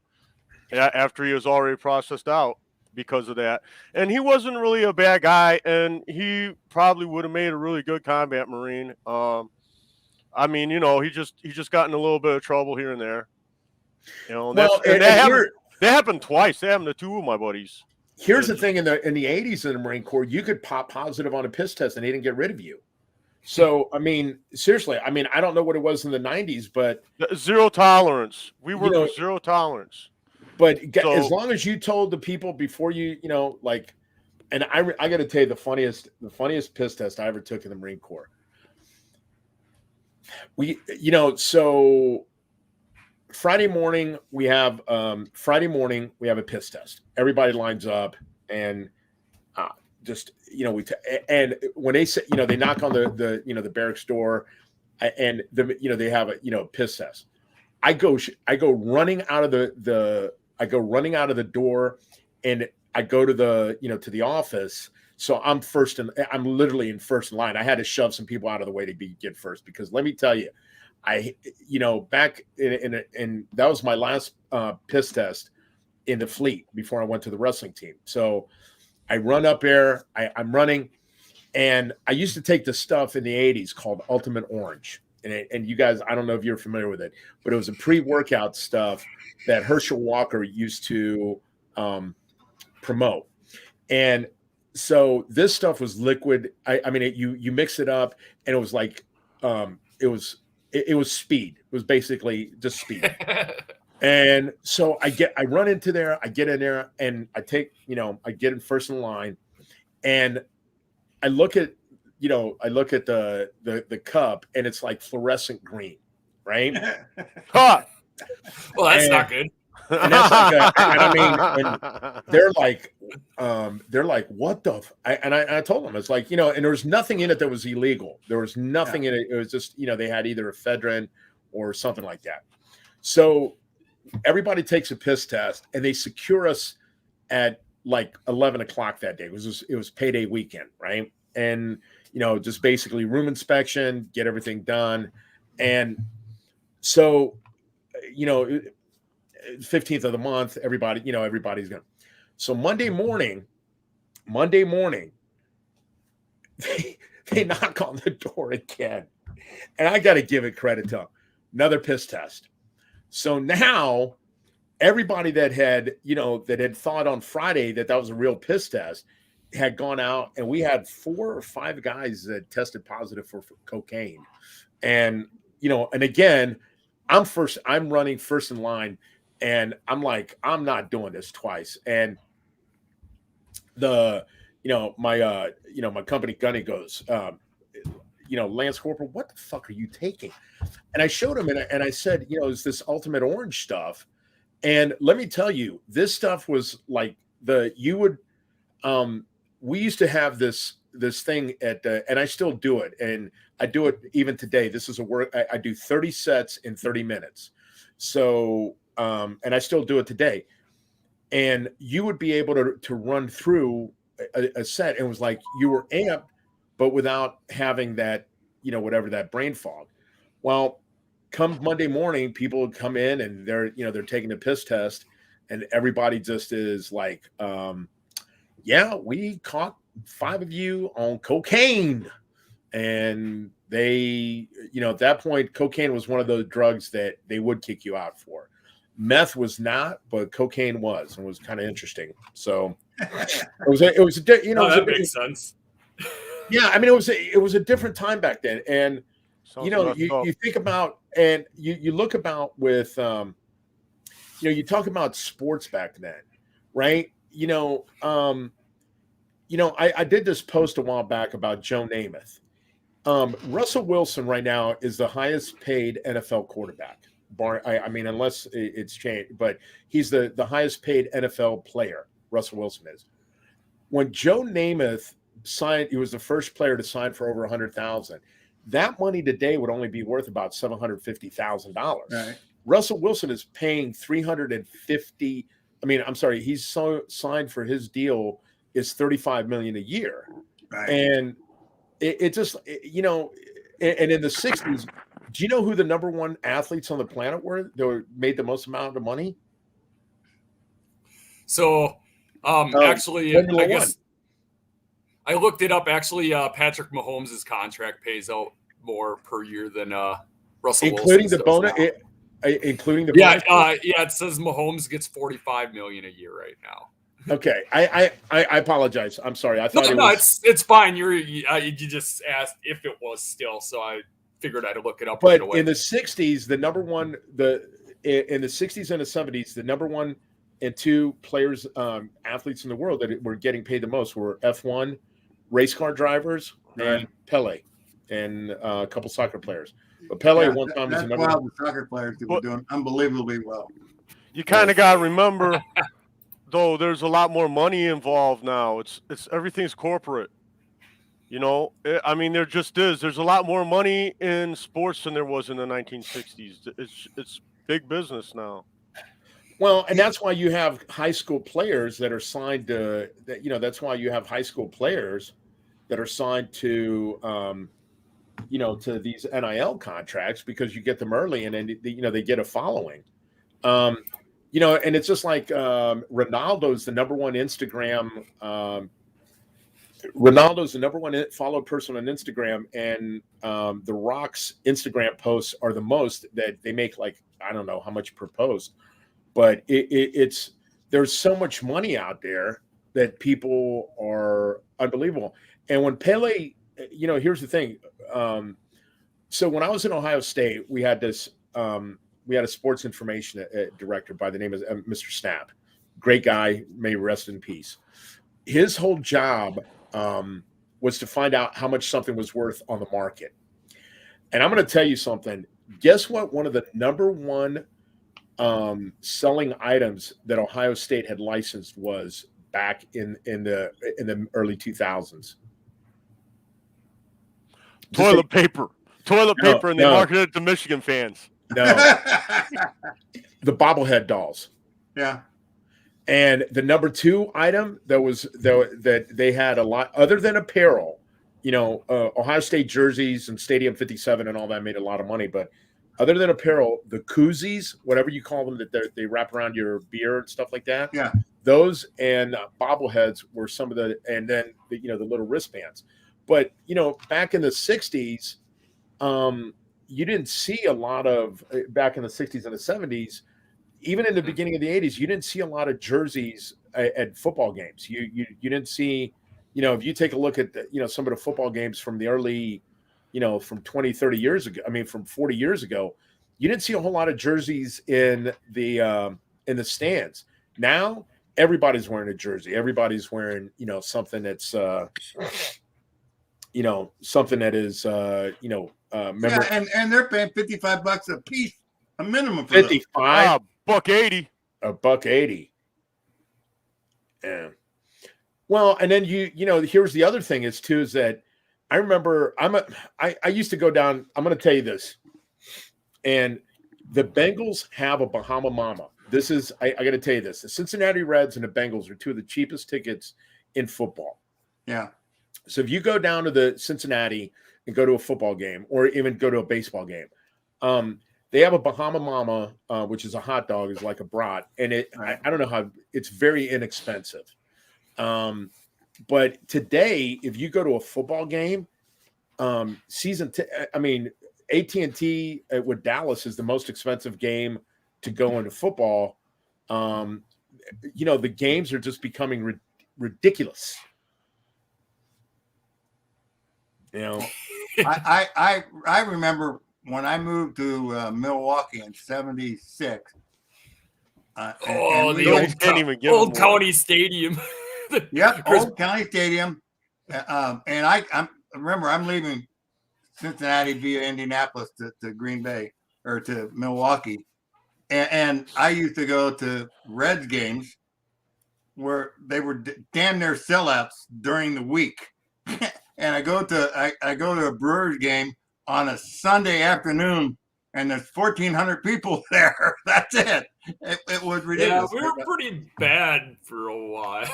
after he was already processed out because of that. And he wasn't really a bad guy, and he probably would have made a really good combat Marine. He just got in a little bit of trouble here and there. That happened twice. That happened to 2 of my buddies. Here's the thing: in the 80s in the Marine Corps, you could pop positive on a piss test and they didn't get rid of you. So, seriously, I don't know what it was in the 90s, but zero tolerance. We were zero tolerance. But as long as you told the people before you, and I got to tell you the funniest piss test I ever took in the Marine Corps. So Friday morning we have a piss test. Everybody lines up and and when they say, they knock on the barracks door, and they have a piss test. I go running out of the door, and I go to to the office. So I'm literally in first in line. I had to shove some people out of the way to get first, because let me tell you, back in that was my last piss test in the fleet before I went to the wrestling team. So I run up there, I'm running, and I used to take the stuff in the 80s called Ultimate Orange. and you guys, I don't know if you're familiar with it, but it was a pre-workout stuff that Herschel Walker used to promote. And so this stuff was liquid. I mean, you mix it up, and it was like it was speed. It was basically just speed. And so I run into there, I get in there, and I take, I get in first in line, and I look at the cup, and it's like fluorescent green, right? Huh. Well, that's not good. And that's like and I mean, and they're like, what the? I told them, it's like, and there was nothing in it that was illegal. There was nothing in it. It was just, they had either ephedrine or something like that. So everybody takes a piss test, and they secure us at like 11 o'clock that day. It was payday weekend, right? And just basically room inspection, get everything done, and so 15th of the month, everybody's going. So Monday morning, they knock on the door again, and I got to give it credit to them. Another piss test. So now everybody that had thought on Friday that was a real piss test had gone out, and we had 4 or 5 guys that tested positive for cocaine. And, and again, I'm running first in line, and I'm like, I'm not doing this twice. And my company gunny goes, Lance Corporal, what the fuck are you taking? And I showed him, and I said, it's this Ultimate Orange stuff. And let me tell you, this stuff was like we used to have this thing and I still do it. And I do it even today. This is I do 30 sets in 30 minutes. So, and I still do it today. And you would be able to run through a set, and it was like you were amped, but without having that, whatever, that brain fog. Well, come Monday morning, people would come in, and they're taking a piss test, and everybody just is like, yeah, we caught 5 of you on cocaine. And they, at that point, cocaine was one of those drugs that they would kick you out for. Meth was not, but cocaine was, and was kind of interesting. So that makes sense. Yeah, I mean, it was a different time back then. And you think about, and you look about with you talk about sports back then, right? I did this post a while back about Joe Namath. Russell Wilson right now is the highest paid NFL quarterback. I mean, unless it's changed, but he's the highest paid NFL player. Russell Wilson is. When Joe Namath signed, he was the first player to sign for over $100,000. That money today would only be worth about $750,000. Right. Russell Wilson is paying $350. I mean, I'm sorry, he's signed for his deal is $35 million a year, right. And it just and in the 60s. Do you know who the number 1 athletes on the planet were that made the most amount of money? So, actually, I guess I looked it up. Actually, Patrick Mahomes' contract pays out more per year than Russell including Wilson. The bonus, including the bonus. It says Mahomes gets $45 million a year right now. Okay, I apologize. I'm sorry. I thought it's fine. You just asked if it was still, so I figured I'd look it up. But in the 60s, the number one, in the 60s and the 70s, the number 1 and 2 players, athletes in the world that were getting paid the most were F1 race car drivers and Pele, and a couple soccer players. But Pele at one time was the number 1. The soccer players were doing unbelievably well. You kind of got to remember, though, there's a lot more money involved now. It's everything's corporate. I mean, there just is. There's a lot more money in sports than there was in the 1960s. It's big business now. Well, and that's why you have high school players that are signed to. That's why you have high school players that are signed to, to these NIL contracts, because you get them early, and then they get a following. And it's just like Ronaldo's the number 1 Instagram. Ronaldo's the number one followed person on Instagram, and The Rock's Instagram posts are the most that they make. Like, I don't know how much per post, but it's there's so much money out there that people are unbelievable. And when Pele, here's the thing. So when I was in Ohio State, we had this. We had a sports information director by the name of Mr. Snap. Great guy, may rest in peace. His whole job was to find out how much something was worth on the market. And I'm going to tell you something. Guess what? One of the number one selling items that Ohio State had licensed was back in the early 2000s. Toilet paper, and they marketed it to Michigan fans. No, the Bobblehead Dolls. Yeah. And the number two item that they had a lot other than apparel, Ohio State jerseys and Stadium 57 and all that made a lot of money. But other than apparel, the koozies, whatever you call them, that they wrap around your beer and stuff like that. Yeah. Those and bobbleheads were some of and then the little wristbands. But back in the 60s, you didn't see a lot of back in the 60s and the 70s. Even in the beginning of the 80s, you didn't see a lot of jerseys at football games. You didn't see, if you take a look at some of the football games from the early, from 20, 30 years ago, from 40 years ago, you didn't see a whole lot of jerseys in the stands. Now everybody's wearing a jersey. Everybody's wearing, something that's, something that is, yeah, and they're paying $55 a piece, a minimum for 55. $1.80. $1.80. Yeah. Well, and then here's the other thing is that I remember I used to go down. I'm going to tell you this, and the Bengals have a Bahama Mama. This is I got to tell you this. The Cincinnati Reds and the Bengals are two of the cheapest tickets in football. Yeah. So if you go down to the Cincinnati and go to a football game, or even go to a baseball game, they have a Bahama Mama, which is a hot dog, is like a brat, and I don't know how it's very inexpensive. But today, if you go to a football game, AT&T with Dallas is the most expensive game to go into football. The games are just becoming ridiculous. I remember when I moved to Milwaukee in '76. The old County Stadium. Yep, Old County Stadium. And I remember I'm leaving Cincinnati via Indianapolis to Green Bay or to Milwaukee. And I used to go to Reds games where they were damn near sellouts during the week. And I go to a Brewers game on a Sunday afternoon, and there's 1,400 people there. That's it. It was ridiculous. Yeah, we were pretty bad for a while.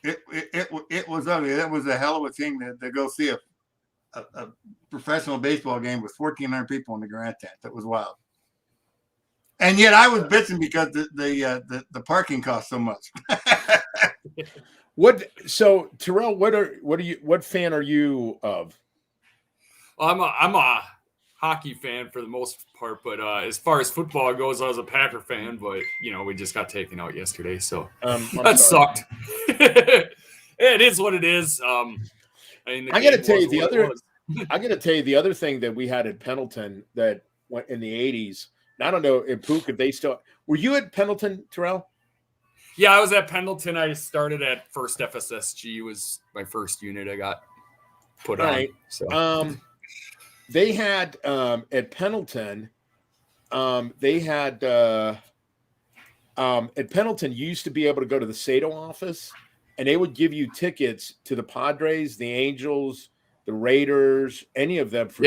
It was ugly. That was a hell of a thing to go see a professional baseball game with 1,400 people in the grandstand. That was wild. And yet I was bitching because the parking cost so much. So Terrell, what fan are you of? Well, I'm a hockey fan for the most part, but as far as football goes, I was a Packer fan, but we just got taken out yesterday, so that sucked. It is what it is. I got to tell you the other thing that we had at Pendleton that went in the 80s. And I don't know if Pook, if they still were you at Pendleton, Terrell? Yeah, I was at Pendleton. I started at First FSSG. Was my first unit I got put on. Right. So. They had at Pendleton. They had at Pendleton. You used to be able to go to the Sato office, and they would give you tickets to the Padres, the Angels, the Raiders, any of them. For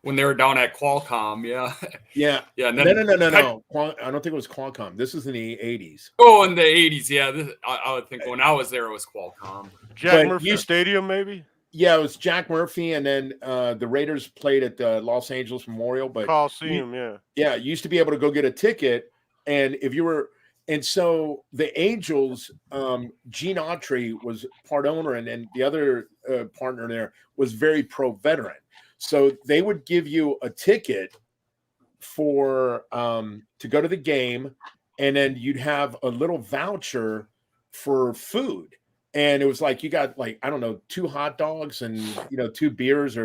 when they were down at Qualcomm. Yeah. Yeah. Yeah. No. I don't think it was Qualcomm. This is in the 80s. Oh, in the 80s. Yeah. I would think when I was there, it was Qualcomm. Jack Murphy Stadium, maybe. Yeah, it was Jack Murphy, and then the Raiders played at the Los Angeles Memorial. But Coliseum, yeah. Yeah, you used to be able to go get a ticket, and if you were And so the Angels, Gene Autry was part owner, and then the other partner there was very pro-veteran. So they would give you a ticket for to go to the game, and then you'd have a little voucher for food. And it was like you got like, I don't know, 2 hot dogs and 2 beers,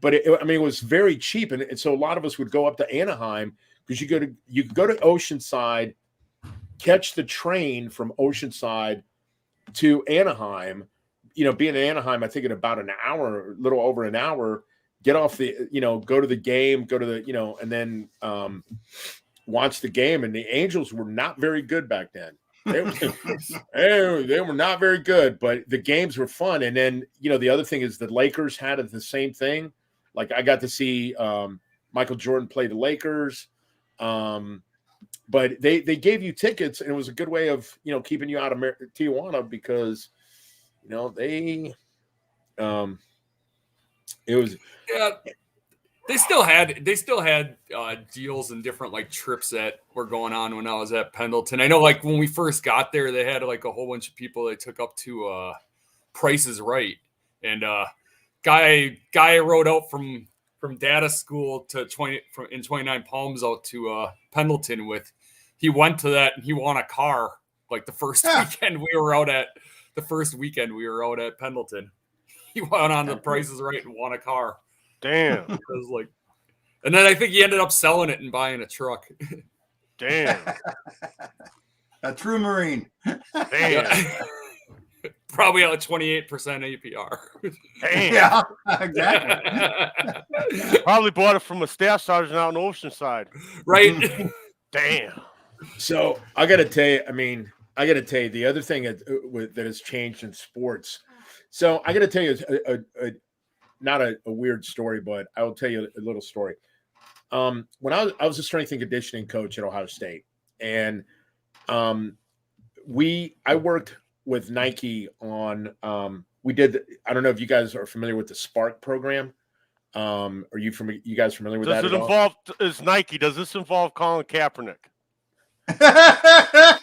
but it was very cheap. And so a lot of us would go up to Anaheim because you could go to Oceanside, catch the train from Oceanside to Anaheim, being in Anaheim, I think in about an hour, a little over an hour, get off the, go to the game, go to the, and then watch the game. And the Angels were not very good back then. They were not very good, but the games were fun. And then, the other thing is the Lakers had the same thing. Like I got to see Michael Jordan play the Lakers. But they gave you tickets, and it was a good way of keeping you out of Tijuana because it was they still had deals and different like trips that were going on when I was at Pendleton. I know like when we first got there, they had like a whole bunch of people they took up to Price is Right, and guy I rode out from data school to 29 Palms out to Pendleton with. He went to that and he won a car like the first weekend we were out at Pendleton. He went on the Price is Right and won a car. Damn. It was like, and then I think he ended up selling it and buying a truck. Damn. A true Marine. Damn. Probably at 28% APR. Damn. Yeah, exactly. Probably bought it from a staff sergeant out in Oceanside. Right. Damn. So I got to tell you, the other thing that has changed in sports. So I got to tell you not a weird story, but I will tell you a little story. When I was a strength and conditioning coach at Ohio State, and I worked with Nike on I don't know if you guys are familiar with the Spark program. Are you guys familiar with that? Does this involve Colin Kaepernick? I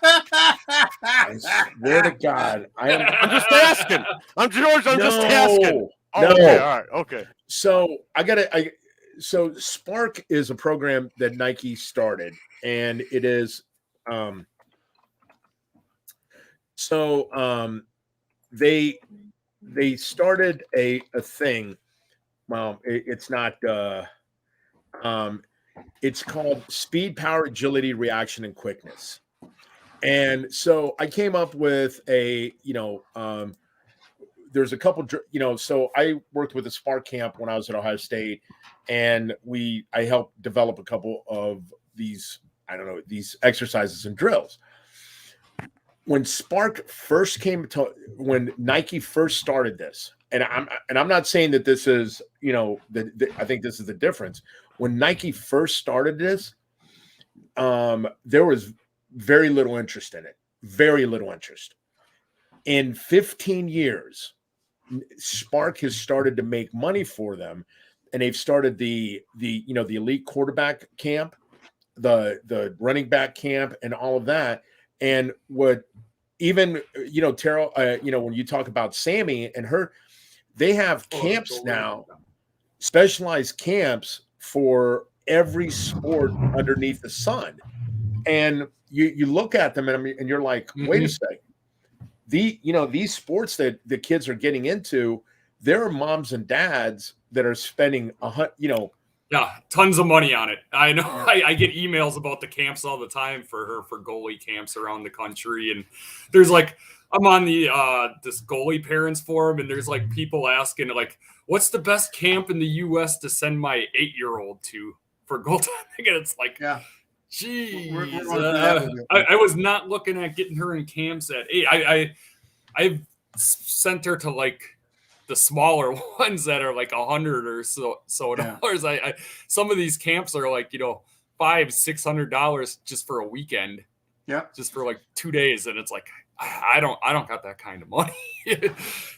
swear to God, I'm just asking. I'm George. I'm just asking. Oh, No. Okay, all right. Okay. So so Spark is a program that Nike started, and it is they started a thing. Well, it's not it's called Speed, Power, Agility, Reaction, and Quickness. And so I came up with there's a couple, so I worked with a Spark camp when I was at Ohio State, and I helped develop a couple of these exercises and drills. When Spark first when Nike first started this, and I'm not saying that this is, I think this is the difference. When Nike first started this, there was very little interest in it. Very little interest. In 15 years, Spark has started to make money for them, and they've started the elite quarterback camp, the running back camp, and all of that. And what even Terrell, when you talk about Sammy and her, they have camps now, specialized camps for every sport underneath the sun. And you look at them and you're like, wait a second. These sports that the kids are getting into, there are moms and dads that are spending tons of money on it. I know. I get emails about the camps all the time for goalie camps around the country, and there's like I'm on the this goalie parents forum, and there's like people asking like, what's the best camp in the U.S. to send my 8-year-old to for goaltending? And it's like, geez, I was not looking at getting her in camps at 8. I've sent her to like the smaller ones that are like $100 or so dollars. I some of these camps are like $500-600 just for a weekend. Yeah, just for like 2 days, and it's like I don't got that kind of money.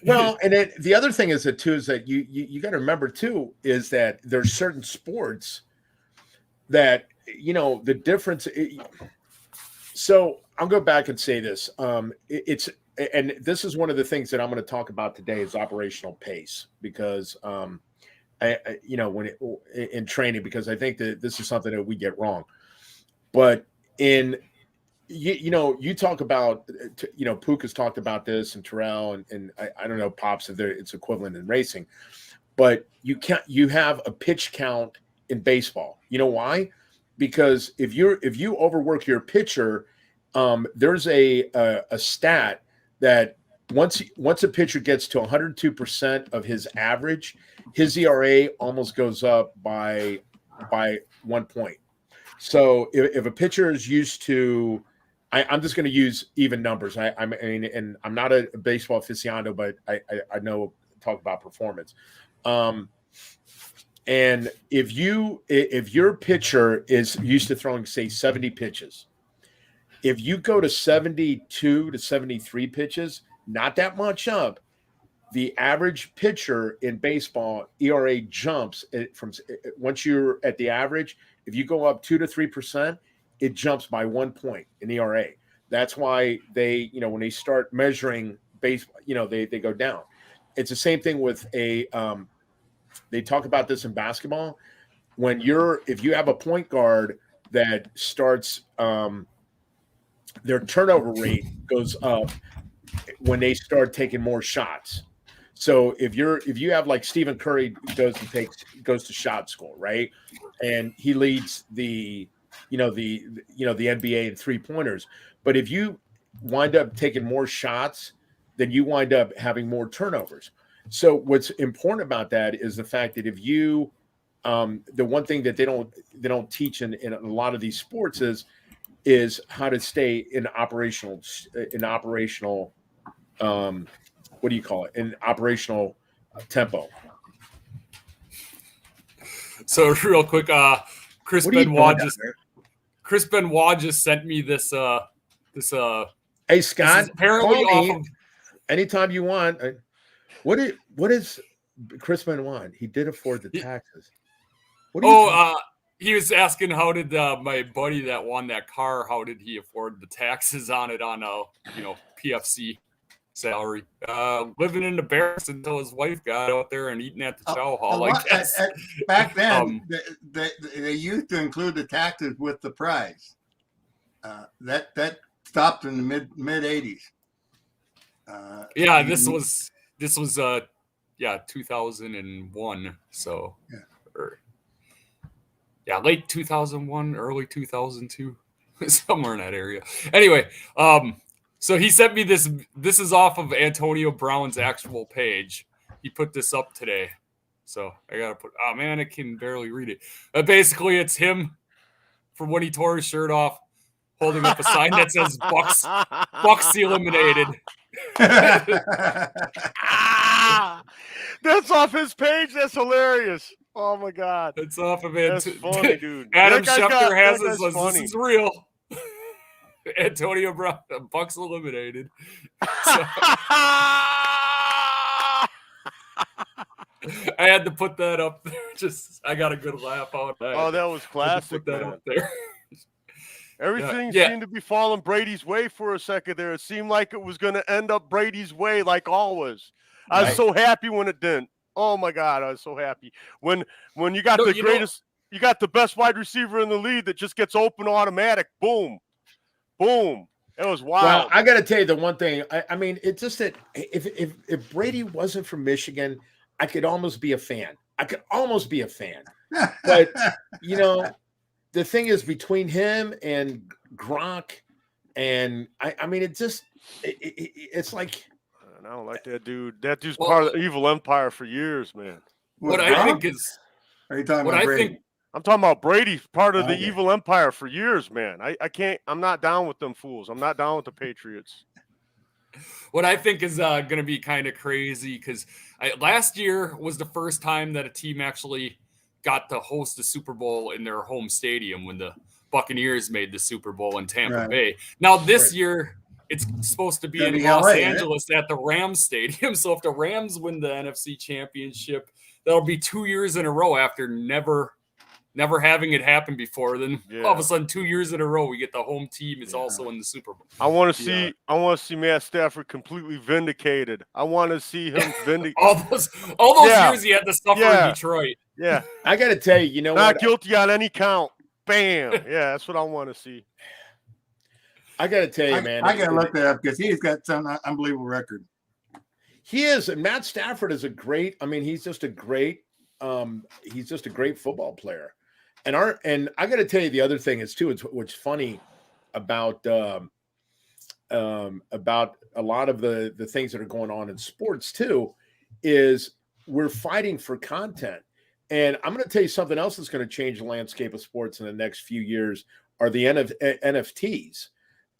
Well, and then the other thing is that you got to remember too is that there's certain sports that the difference. So I'll go back and say this. And this is one of the things that I'm going to talk about today is operational pace, because in training, because I think that this is something that we get wrong. But you talk about, Puka's talked about this, and Terrell, and I don't know, Pops, if it's equivalent in racing, but you have a pitch count in baseball. You know why? Because if you overwork your pitcher, there's a stat that once a pitcher gets to 102% of his average, his ERA almost goes up by 1 point. So if a pitcher is used to, I'm just going to use even numbers. I mean, and I'm not a baseball aficionado, but I know talk about performance. And if your pitcher is used to throwing, say, 70 pitches, if you go to 72 to 73 pitches, not that much up, the average pitcher in baseball ERA jumps from once you're at the average. If you go up 2 to 3%, it jumps by 1 point in ERA. That's why they, when they start measuring baseball, they go down. It's the same thing with they talk about this in basketball. If you have a point guard that starts, their turnover rate goes up when they start taking more shots. So if you have like Stephen Curry goes to shot school, right? And he leads the NBA in 3-pointers. But if you wind up taking more shots, then you wind up having more turnovers. So what's important about that is the fact that if you the one thing that they don't teach in a lot of these sports is how to stay in operational what do you call it? In operational tempo. So real quick, Chris Benoit just sent me this. Hey Scott, apparently call me off of, anytime you want. What is Chris Benoit? He did afford the taxes. He was asking how did my buddy that won that car, how did he afford the taxes on it on PFC salary? Living in the barracks until his wife got out there and eating at the chow hall. I guess. Back then, they used to include the taxes with the prize. That stopped in the mid 80s. This was 2001. So late 2001, early 2002, somewhere in that area. Anyway, so he sent me this. This is off of Antonio Brown's actual page. He put this up today. So I got to put, I can barely read it. Basically, it's him from when he tore his shirt off, holding up a sign that says Bucks eliminated. That's off his page. That's hilarious. Oh my God. It's off of That's funny, dude. Adam Schefter has it. Says, funny. this is real. Antonio Brown, Bucks eliminated. So, I had to put that up there. I got a good laugh out there. Oh, that was classic. Put that up there. Everything seemed to be falling Brady's way for a second there. It seemed like it was going to end up Brady's way, like always. I was so happy when it didn't. Oh my God, I was so happy when you got you got the best wide receiver in the league that just gets open automatic. Boom, boom. It was wild. Well, I got to tell you the one thing. I mean, it's just that if Brady wasn't from Michigan, I could almost be a fan. But the thing is, between him and Gronk, and I mean, it's like. I don't like that dude. That dude's part of the evil empire for years, man. I think is. Are you talking about Brady? I'm talking about Brady, part of the evil empire for years, man. I can't. I'm not down with them fools. I'm not down with the Patriots. What I think is going to be kind of crazy because last year was the first time that a team actually got to host the Super Bowl in their home stadium when the Buccaneers made the Super Bowl in Tampa Bay. Now this year. It's supposed to be in Los Angeles at the Rams Stadium. So if the Rams win the NFC Championship, that'll be 2 years in a row after never never having it happen before. Then Yeah. all of a sudden, 2 years in a row, we get the home team is also in the Super Bowl. I want to see Matt Stafford completely vindicated. I want to see him vindicated. all those years he had to suffer in Detroit. Yeah. I got to tell you, not guilty on any count. Bam. Yeah, that's what I want to see. I got to tell you, man. I got to look that up because he's got some unbelievable record. He is, and Matt Stafford is he's just a great football player. And I got to tell you, the other thing is too, what's funny about a lot of the things that are going on in sports too, is we're fighting for content. And I'm going to tell you something else that's going to change the landscape of sports in the next few years are the NFTs.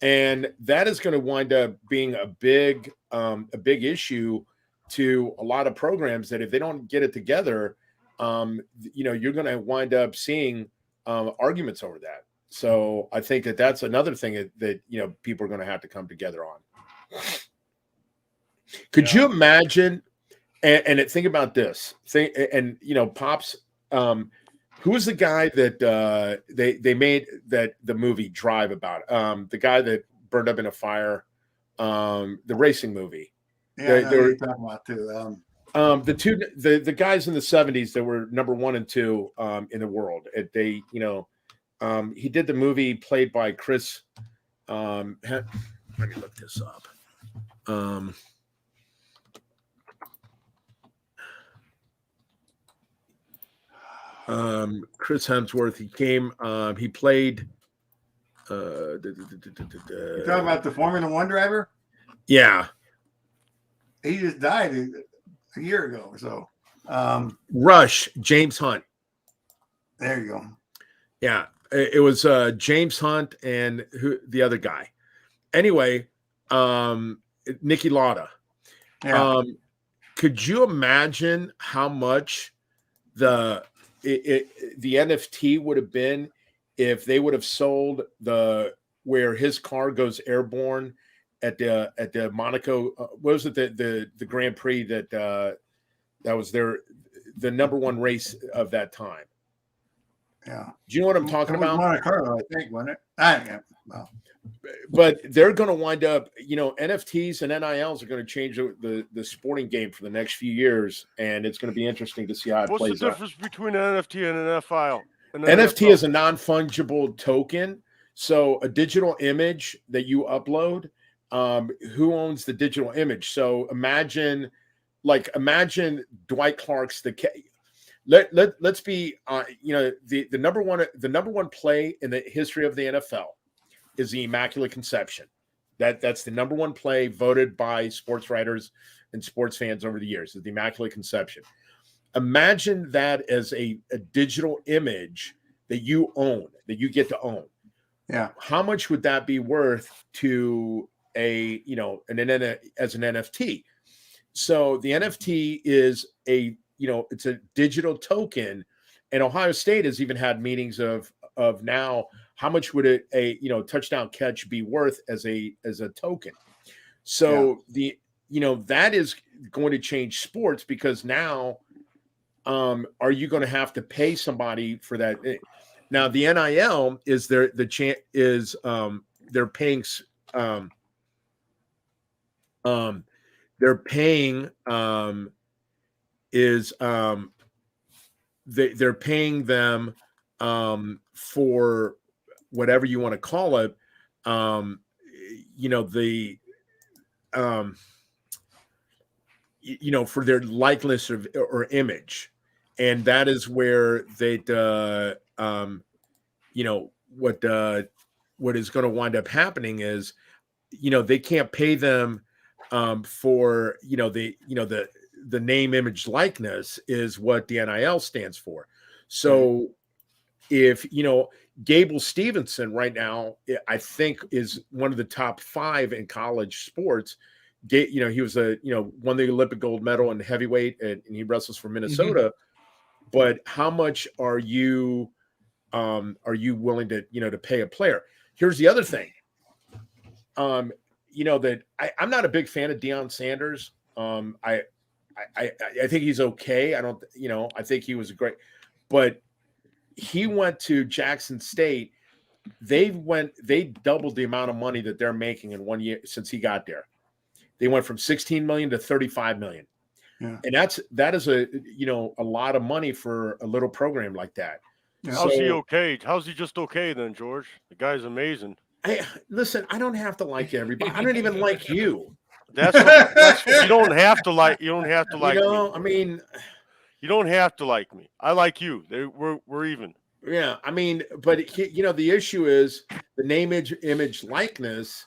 And that is going to wind up being a big issue to a lot of programs that if they don't get it together, you're going to wind up seeing arguments over that. So I think that's another thing that people are going to have to come together on. Could you imagine? And think about this. Pops. Who was the guy that they made the movie Drive about? The guy that burned up in a fire. The racing movie. Yeah, they were talking about too. The guys in the 70s that were number 1 and 2 in the world. He did the movie played by Chris. Let me look this up. Chris Hemsworth. He played. You're talking about the Formula One driver? Yeah. He just died a year ago or so. Rush, James Hunt. There you go. Yeah, it was James Hunt and the other guy. Anyway, Niki Lauda. Yeah. Could you imagine how much the NFT would have been if they would have sold where his car goes airborne at the Monaco? What was it, the Grand Prix that was the number 1 race of that time? Yeah. Do you know what I'm talking about? Monte Carlo, I think, wasn't it? Well. But they're going to wind up, NFTs and NILs are going to change the sporting game for the next few years, and it's going to be interesting to see how it plays out. What's the difference between an NFT and an NFL? NFT is a non-fungible token, so a digital image that you upload. Who owns the digital image? So imagine Dwight Clark's let's be the number one play in the history of the NFL is the Immaculate Conception. That's the number 1 play voted by sports writers and sports fans over the years, is the Immaculate Conception. Imagine that as a digital image that you own, that you get to own. Yeah. How much would that be worth to as an NFT? So the NFT is it's a digital token, and Ohio State has even had meetings of now how much would a touchdown catch be worth as a token. So that is going to change sports, because now are you going to have to pay somebody for that? Now the NIL is they're paying they're paying them for whatever you want to call it, for their likeness or image. And that is where what is going to wind up happening is, they can't pay them for, the name, image, likeness is what the NIL stands for. So if, Gable Stevenson right now, I think is one of the top 5 in college sports. He was won the Olympic gold medal in heavyweight, and he wrestles for Minnesota. Mm-hmm. But how much are you willing to pay a player? Here's the other thing. That I'm not a big fan of Deion Sanders. I think he's okay. I think he was great, but he went to Jackson State. They doubled the amount of money that they're making in 1 year since he got there. They went from 16 million to 35 million. Yeah. And that is a lot of money for a little program like that. Yeah. How's he okay? How's he just okay then, George? The guy's amazing. Listen, I don't have to like everybody. I don't even like you. That's you don't have to like. You don't have to like. Me. I mean, you don't have to like me. I like you. We're even. Yeah, I mean, but the issue is the name, image, likeness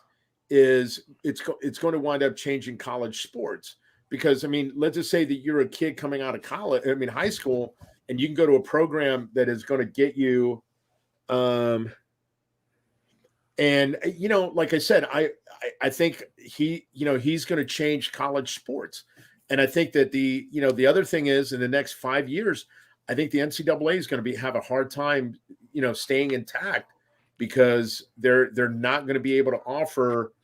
is it's going to wind up changing college sports because I mean, let's just say that you're a kid coming out of college, high school, and you can go to a program that is going to get you, and like I said, I think he's going to change college sports, and I think that the other thing is in the next 5 years. I think the NCAA is going to have a hard time, staying intact because they're not going to be able to offer.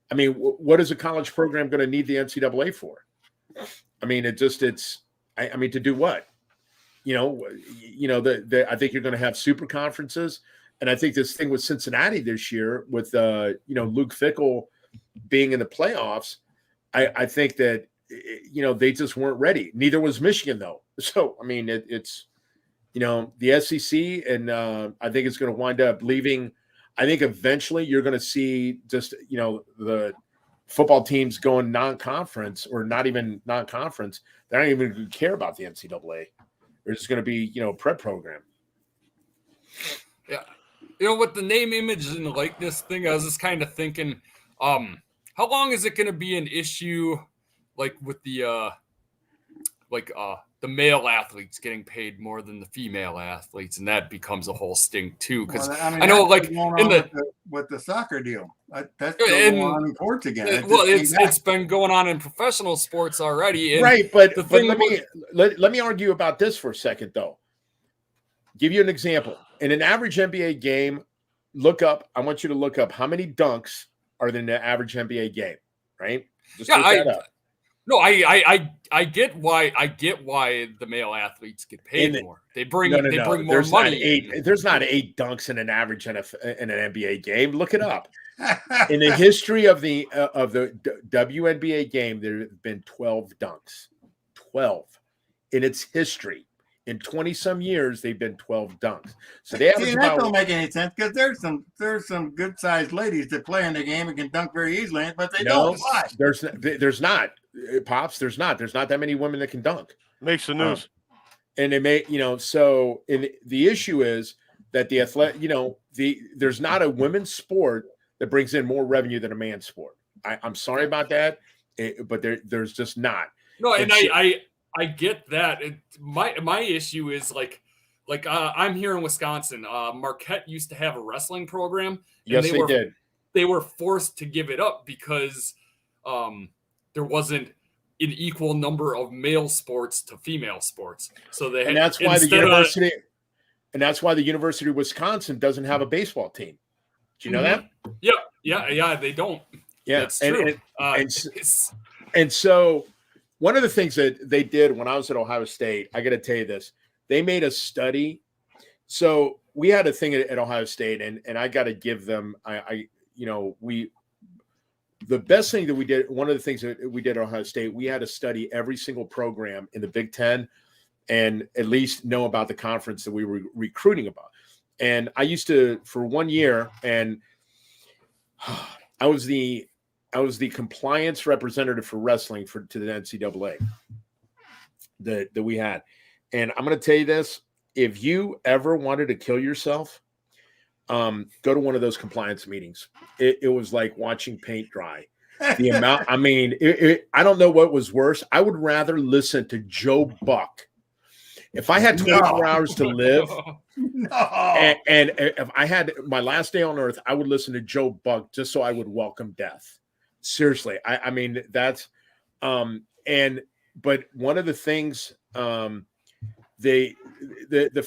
I mean, what is a college program going to need the NCAA for? I mean, to do what? I think you're going to have super conferences, and I think this thing with Cincinnati this year with Luke Fickell being in the playoffs, I think that. They just weren't ready. Neither was Michigan, though. So, I mean, it's the SEC, and I think it's going to wind up leaving. I think eventually you're going to see just, the football teams going non-conference or not even non-conference. They're not even going to care about the NCAA. They're just going to be, a prep program. Yeah. With the name, image, and likeness thing, I was just kind of thinking, how long is it going to be an issue like with the male athletes getting paid more than the female athletes, and that becomes a whole stink too. Because I know, like with the soccer deal, that's going on in courts again. It's been going on in professional sports already, right? But let me argue about this for a second, though. Give you an example. In an average NBA game, I want you to look up how many dunks are in the average NBA game, right? Just look that up. No, I get why the male athletes get paid more. They bring more money. There's not 8 dunks in an average in an NBA game. Look it up. In the history of the WNBA game, there have been 12 dunks. 12 in its history. In 20-some years, they've been 12 dunks. So they average that don't make any sense because there's some good sized ladies that play in the game and can dunk very easily, but they don't. Why? There's not, Pops. There's not that many women that can dunk. Makes the news. And they may, so the issue is that the athletic, there's not a women's sport that brings in more revenue than a man's sport. I'm sorry about that, but there's just not. No, and I get that. My issue is like I'm here in Wisconsin. Marquette used to have a wrestling program. Yes, they did. They were forced to give it up because there wasn't an equal number of male sports to female sports. So they and that's why the University of Wisconsin doesn't have a baseball team. Do you know that? Yeah, they don't. Yeah, that's true. And so. One of the things that they did when I was at Ohio State, I got to tell you this, they made a study. So we had a thing at Ohio State, and I got to give them, the best thing that we did, one of the things that we did at Ohio State, we had to study every single program in the Big Ten and at least know about the conference that we were recruiting about. And I used to, for 1 year, and I was the compliance representative for wrestling to the NCAA that we had. And I'm going to tell you this, if you ever wanted to kill yourself, go to one of those compliance meetings. It was like watching paint dry. The amount, I mean, I don't know what was worse. I would rather listen to Joe Buck. If I had 24 hours to live, and if I had my last day on earth, I would listen to Joe Buck just so I would welcome death. Seriously, I mean that's but one of the things the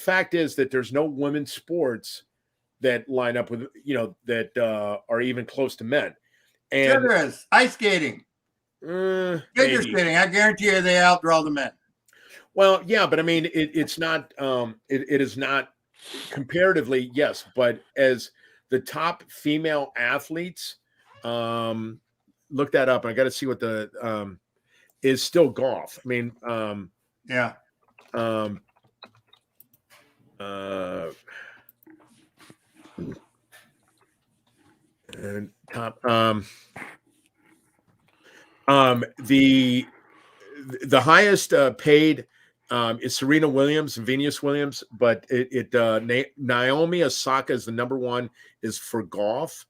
fact is that there's no women's sports that line up with that are even close to men. And sure there is ice skating, figure skating. I guarantee you they outdraw the men. Well, yeah, but I mean it is not comparatively, yes, but as the top female athletes, look that up. I got to see what the is still golf. I mean, Yeah. And top the highest paid is Serena Williams and Venus Williams, but Naomi Osaka is the number one is for golf.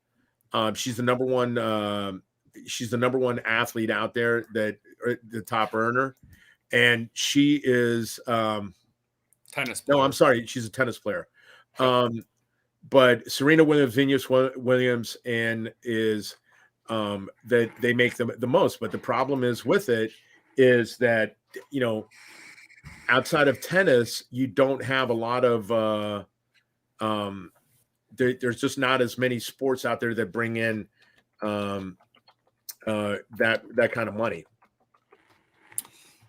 She's the number one. She's the number one athlete out there that the top earner, and she is tennis player. No, I'm sorry, she's a tennis player. But Serena Williams, Venus Williams, and is that they make them the most. But the problem is with it is that, you know, outside of tennis, you don't have a lot of there's just not as many sports out there that bring in that kind of money.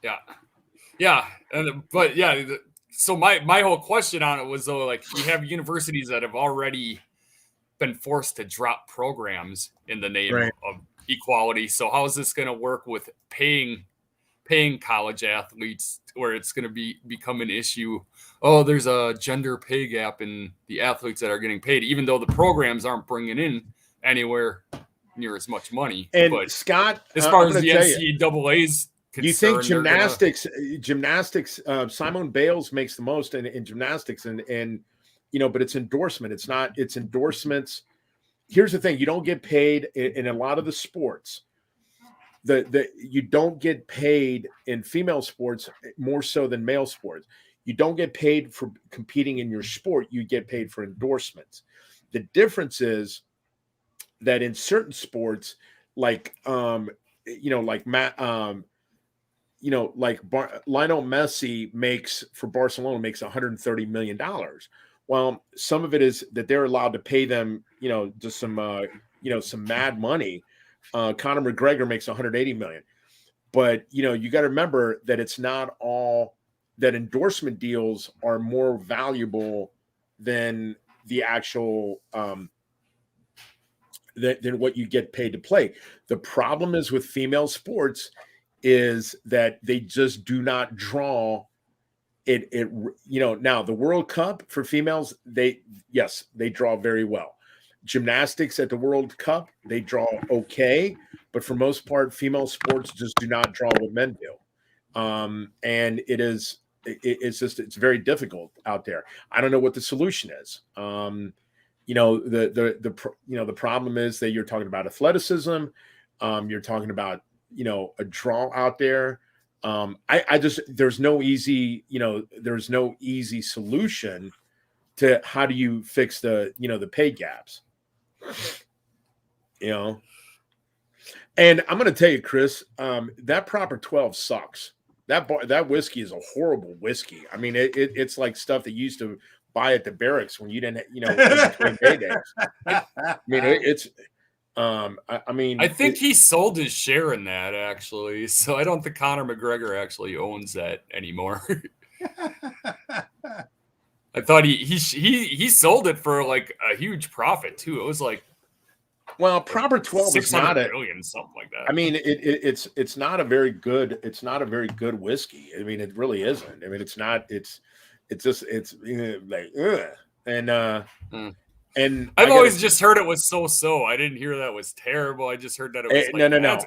Yeah. But yeah, so my whole question on it was, though, like, you have universities that have already been forced to drop programs in the name of equality. So how is this going to work with paying college athletes, where it's going to become an issue? Oh, there's a gender pay gap in the athletes that are getting paid, even though the programs aren't bringing in anywhere near as much money. And but Scott, as far as the NCAA's concerned, you think gymnastics, Simone Bales makes the most in gymnastics, and you know, but it's endorsement. It's endorsements. Here's the thing: you don't get paid in a lot of the sports. You don't get paid in female sports more so than male sports. You don't get paid for competing in your sport. You get paid for endorsements. The difference is that in certain sports, like Lionel Messi makes for Barcelona makes $130 million. Well, some of it is that they're allowed to pay them, just some mad money. Conor McGregor makes $180 million, but you got to remember that it's not all that endorsement deals are more valuable than the actual than what you get paid to play. The problem is with female sports is that they just do not draw it. Now the World Cup for females, they draw very well. Gymnastics at the World Cup, they draw okay, but for most part, female sports just do not draw what men do. And it's very difficult out there. I don't know what the solution is. The problem is that you're talking about athleticism. You're talking about, a draw out there. There's no easy solution to how do you fix the pay gaps. And I'm going to tell you, Chris, that Proper 12 sucks. That whiskey is a horrible whiskey. I mean, it's like stuff that you used to buy at the barracks when you didn't, in between paydays. I mean, I think he sold his share in that, actually. So I don't think Conor McGregor actually owns that anymore. I thought he sold it for like a huge profit too. It was like, well, Proper 12 is not $600 million, something like that. I mean, it's not a very good whiskey. I mean, it really isn't. I mean, it's not. It's like ugh. And I've always just heard it was so. I didn't hear that was terrible. I just heard that it was like, no.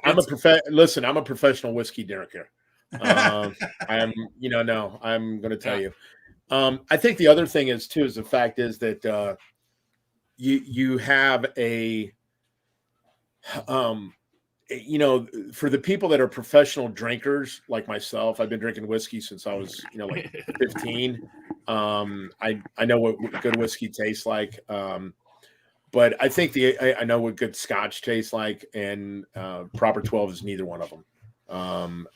I'm a professional whiskey drinker. I'm going to tell you. I think the other thing is too is the fact is that you have a for the people that are professional drinkers like myself, I've been drinking whiskey since I was 15. I know what good whiskey tastes like, but I think I know what good Scotch tastes like, and Proper 12 is neither one of them. And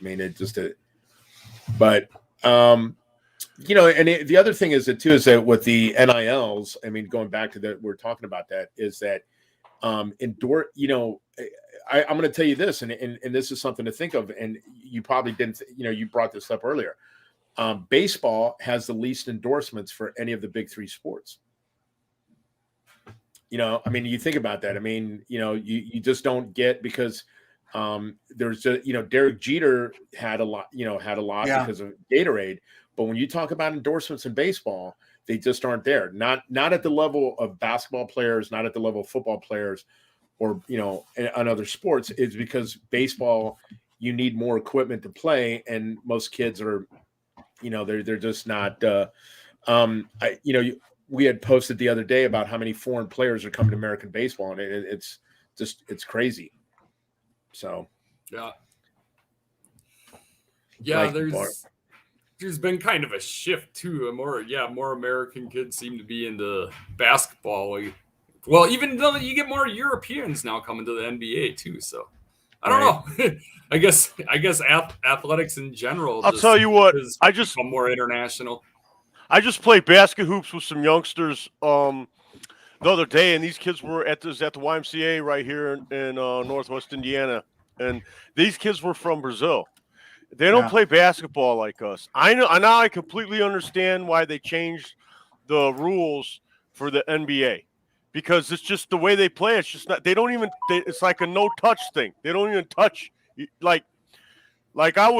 the other thing is that too is that with the NILs, I mean, going back to that, we're talking about that is that I'm going to tell you this, and this is something to think of, and you probably didn't, you brought this up earlier. Baseball has the least endorsements for any of the big three sports. I mean, you think about that. I mean, you just don't get, because there's Derek Jeter had a lot because of Gatorade. But when you talk about endorsements in baseball, they just aren't there. Not at the level of basketball players, not at the level of football players, or on other sports. It's because baseball, you need more equipment to play, and most kids are, they're just not. We had posted the other day about how many foreign players are coming to American baseball, and it's crazy. So yeah, there's been kind of a shift too. More American kids seem to be into basketball. Well, even though you get more Europeans now coming to the NBA too. So I don't know. I guess athletics in general. I'll tell you what. I just become more international. I just played basket hoops with some youngsters the other day, and these kids were at the YMCA right here in Northwest Indiana, and these kids were from Brazil. They don't play basketball like us. I know. Now I completely understand why they changed the rules for the NBA, because it's just the way they play. It's just not. They don't even. It's like a no touch thing. They don't even touch. Like I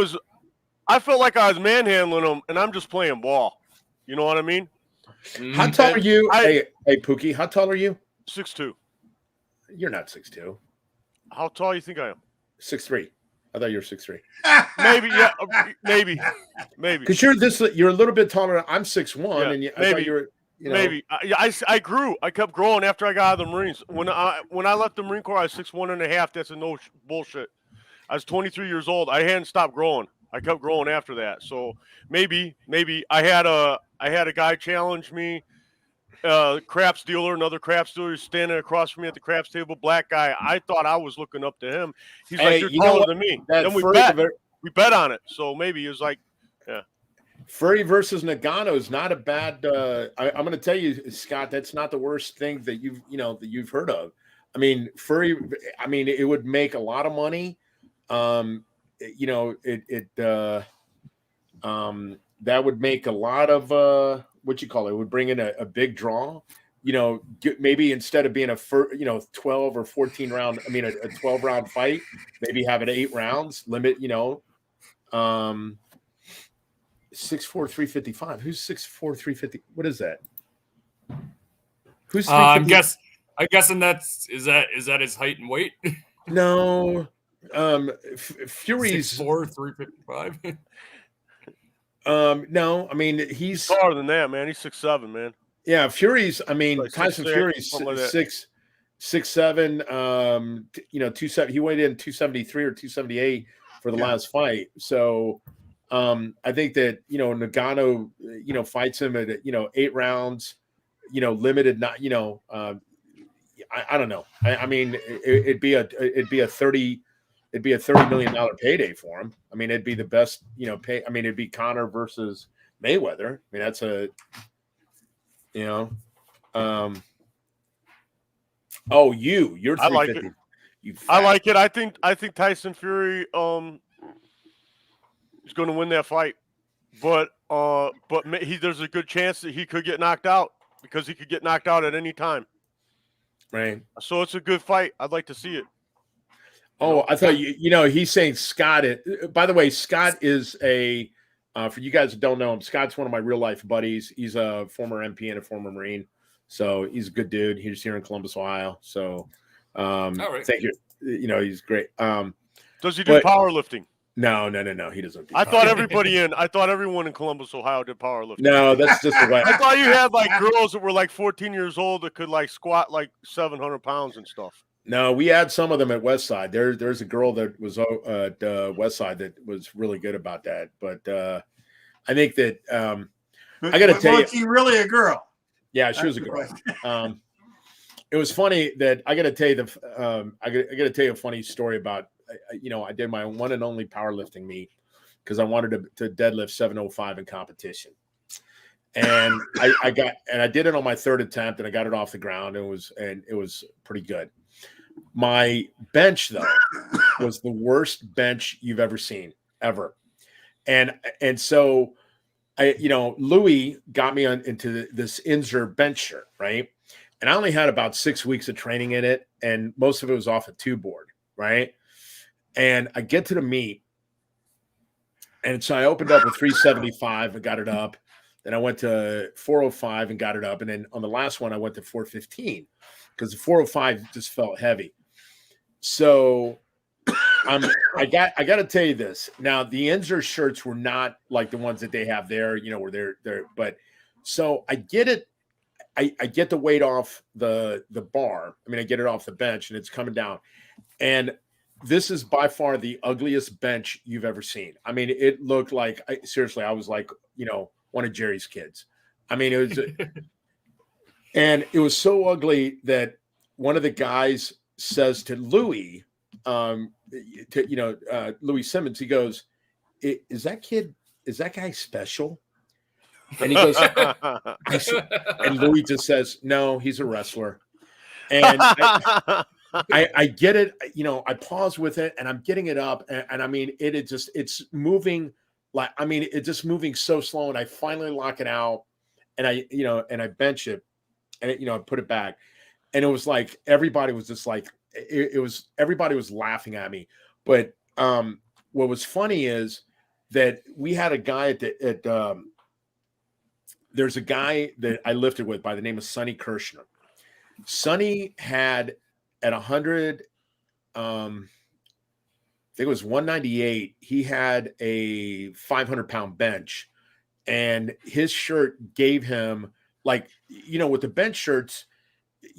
felt like I was manhandling them, and I'm just playing ball. You know what I mean? How tall are you? Hey, Pookie, how tall are you? 6'2". You're not 6'2". How tall do you think I am? 6'3". I thought you were 6'3". Maybe, yeah, maybe. Because you're a little bit taller. I'm 6'1", and I thought you were. Maybe I grew. I kept growing after I got out of the Marines. When I left the Marine Corps, I was 6'1.5". That's no bullshit. I was 23 years old. I hadn't stopped growing. I kept growing after that. So maybe I had a guy challenge me, craps dealer, another craps dealer standing across from me at the craps table, black guy. I thought I was looking up to him. He's like, you're taller than me. Then we bet on it. So maybe he was like, yeah. Furry versus Nagano is not a bad. I'm going to tell you, Scott, that's not the worst thing that you've heard of. I mean, furry. I mean, it would make a lot of money. That would make a lot of it would bring in a big draw. Maybe instead of being a 12 or 14 round, a 12 round fight, maybe have it 8 rounds. Limit 6'4", 355. Who's 6'4", 350? What is that? Who's I'm guessing is that his height and weight? No. Fury's 6'4", 355. No, he's taller than that, man. He's 6'7", man. Yeah, Fury's. Like Tyson Fury's 6'7". 270. He weighed in 273 or 278 for the last fight. So, I think that Nagano, fights him at 8 rounds. Limited. Not I don't know. It'd be a $30 million payday for him. It'd be the best, pay. It'd be Conor versus Mayweather. That's a, you're 350. I like it. I like it. I think Tyson Fury is going to win that fight, but there's a good chance that he could get knocked out, because he could get knocked out at any time. Right. So it's a good fight. I'd like to see it. Oh, I thought he's saying Scott. By the way, Scott is a for you guys that don't know him, Scott's one of my real life buddies. He's a former MP and a former Marine, so he's a good dude. He's here in Columbus, Ohio. So, thank you. He's great. Does he do powerlifting? No. He doesn't. I thought everyone in Columbus, Ohio, did powerlifting. No, that's just the way. I thought you had like girls that were like 14 years old that could like squat like 700 pounds and stuff. No, we had some of them at Westside. There's a girl that was at Westside that was really good about that. But I think that I got to tell you, was she really a girl? Yeah, she was a girl. It was funny that I got to tell you I got to tell you a funny story about. I did my one and only powerlifting meet because I wanted to deadlift 705 in competition, and I did it on my 3rd attempt, and I got it off the ground. It was pretty good. My bench, though, was the worst bench you've ever seen, ever. And so Louis got me into this Inzer bench shirt, right? And I only had about 6 weeks of training in it, and most of it was off a two board, right? And I get to the meet, and so I opened up with 375 and got it up. Then I went to 405 and got it up, and then on the last one I went to 415 because the 405 just felt heavy. So I got to tell you this. Now the Inzer shirts were not like the ones that they have there, where they're but so I get it. I get the weight off the bar. I mean, I get it off the bench and it's coming down. And this is by far the ugliest bench you've ever seen. I mean, it looked like seriously, I was like, one of Jerry's kids. I mean, it was and it was so ugly that one of the guys says to Louis, Louis Simmons, he goes, is that guy special? And he goes, and Louis just says, no, he's a wrestler. And I get it. I pause with it and I'm getting it up. And I mean, it's moving it's just moving so slow. And I finally lock it out and I bench it and, I put it back. And it was like, everybody was just like, everybody was laughing at me. But what was funny is that we had a guy there's a guy that I lifted with by the name of Sonny Kirschner. Sonny had at 100, I think it was 198. He had a 500-pound bench, and his shirt gave him with the bench shirts,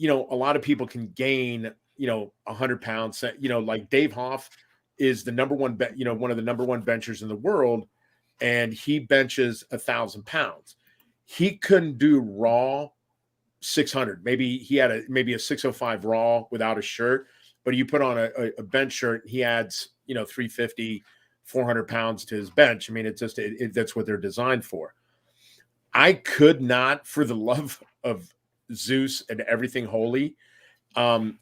a lot of people can gain, 100 pounds. Like Dave Hoff is the number one, one of the number one benchers in the world, and he benches 1,000 pounds. He couldn't do raw 600. Maybe he had a 605 raw without a shirt, but you put on a bench shirt, he adds, 350, 400 pounds to his bench. I mean, it's just, that's what they're designed for. I could not, for the love of Zeus and everything holy. I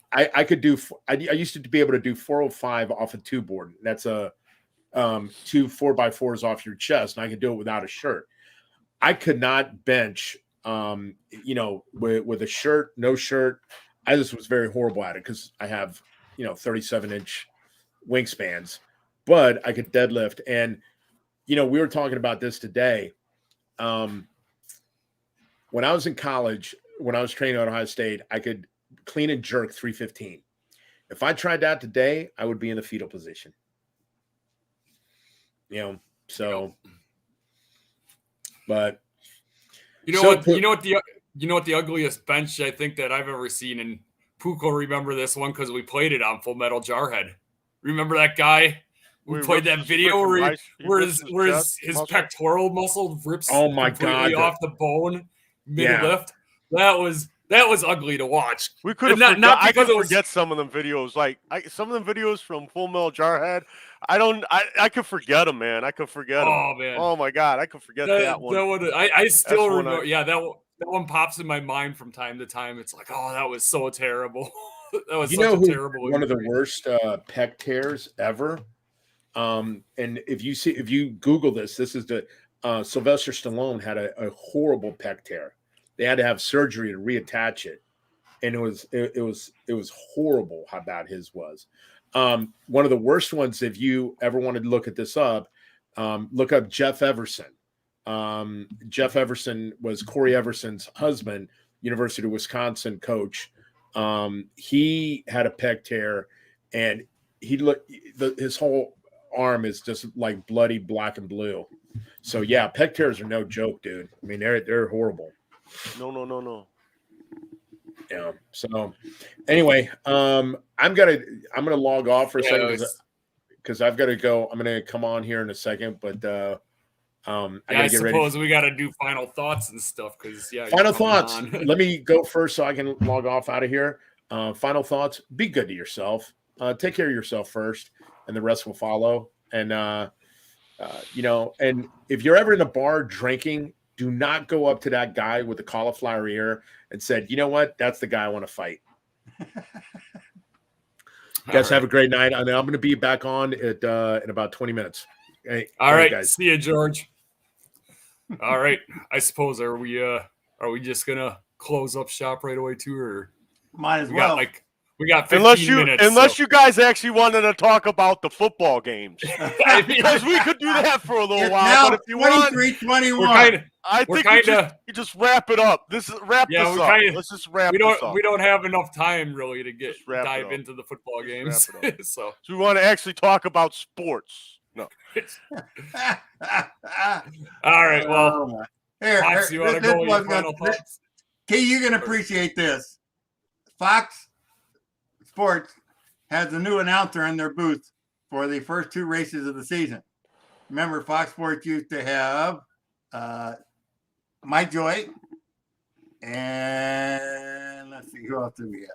used to be able to do 405 off a two board. That's a 2 4x4s off your chest. And I could do it without a shirt. I could not bench, with a shirt, no shirt. I just was very horrible at it because I have, 37-inch wingspans, but I could deadlift. And, we were talking about this today. When I was in college, when I was training at Ohio State, I could clean and jerk 315. If I tried that today, I would be in the fetal position. But what the ugliest bench I think that I've ever seen, and Puko remember this one because we played it on Full Metal Jarhead. Remember that guy? We played that video where his pectoral muscle rips completely off the bone mid lift. That was ugly to watch. We could have not because it was forget some of them videos. Some of them videos from Full Metal Jarhead. I could forget them, man. I could forget them. Oh man. Oh my god, I could forget that one. I still remember. That one pops in my mind from time to time. It's like, oh, that was so terrible. That was such a terrible. One of the worst pec tears ever. And if you Google this is the Sylvester Stallone had a horrible pec tear. They had to have surgery to reattach it, and it was horrible how bad his was. One of the worst ones, if you ever wanted to look at this up, look up Jeff Everson. Jeff Everson was Corey Everson's husband, University of Wisconsin coach. He had a pec tear, and his whole arm is just like bloody black and blue. So yeah, pec tears are no joke, dude. I mean, they're horrible. No. Yeah. So anyway, I'm gonna log off for a second because I've got to go. I'm gonna come on here in a second, but I suppose we got to do final thoughts and stuff because final thoughts. Let me go first so I can log off out of here. Final thoughts: be good to yourself. Take care of yourself first, and the rest will follow. And and if you're ever in a bar drinking, do not go up to that guy with the cauliflower ear and said, "You know what? That's the guy I want to fight." Guys, have a great night. I'm going to be back on in about 20 minutes. Hey, all right, guys. See you, George. All right. I suppose are we just gonna close up shop right away too, or Might as we well. got 15 minutes. Unless you guys actually wanted to talk about the football games, because we could do that for a little It's while. now But if you want, 23-21. I think you just wrap it up. This up. Let's just wrap this up. We don't have enough time really to dive up. into the football games. So we want to actually talk about sports. No. All right. Well, Pops, you want to go with your final thoughts? Kay, you can appreciate this. Fox Sports has a new announcer in their booth for the first 2 races of the season. Remember, Fox Sports used to have Mike Joy, and let's see, who else do we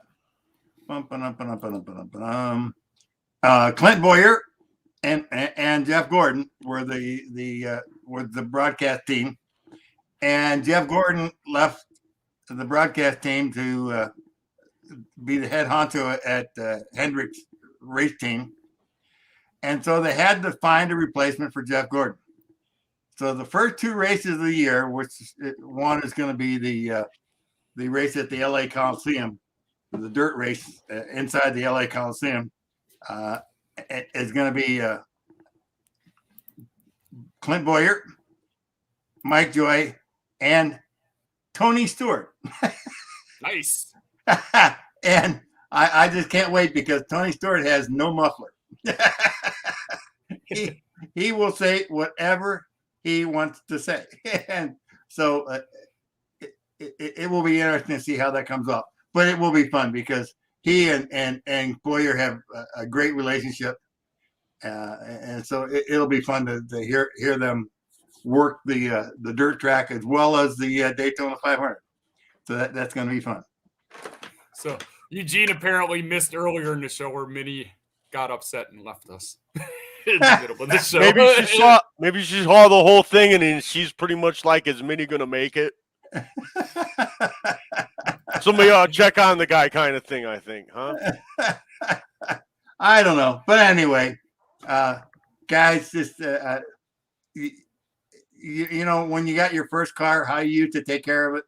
have? Clint Boyer and Jeff Gordon were the broadcast team, and Jeff Gordon left the broadcast team to be the head honcho at Hendrick's race team, and so they had to find a replacement for Jeff Gordon. So the first 2 races of the year, which one is going to be the race at the LA Coliseum, the dirt race inside the LA Coliseum, is going to be Clint Boyer, Mike Joy, and Tony Stewart. Nice. And I just can't wait because Tony Stewart has no muffler. he will say whatever he wants to say. And so it will be interesting to see how that comes up. But it will be fun because he and Boyer have a great relationship. And so it'll be fun to hear them work the dirt track as well as the Daytona 500. So that's going to be fun. So Eugene apparently missed earlier in the show where Minnie got upset and left us in the middle of the show. Maybe she saw the whole thing and then she's pretty much like, is Minnie going to make it? Somebody check on the guy kind of thing, I think, huh? I don't know. But anyway, guys, just, you know, when you got your first car, how you used to take care of it,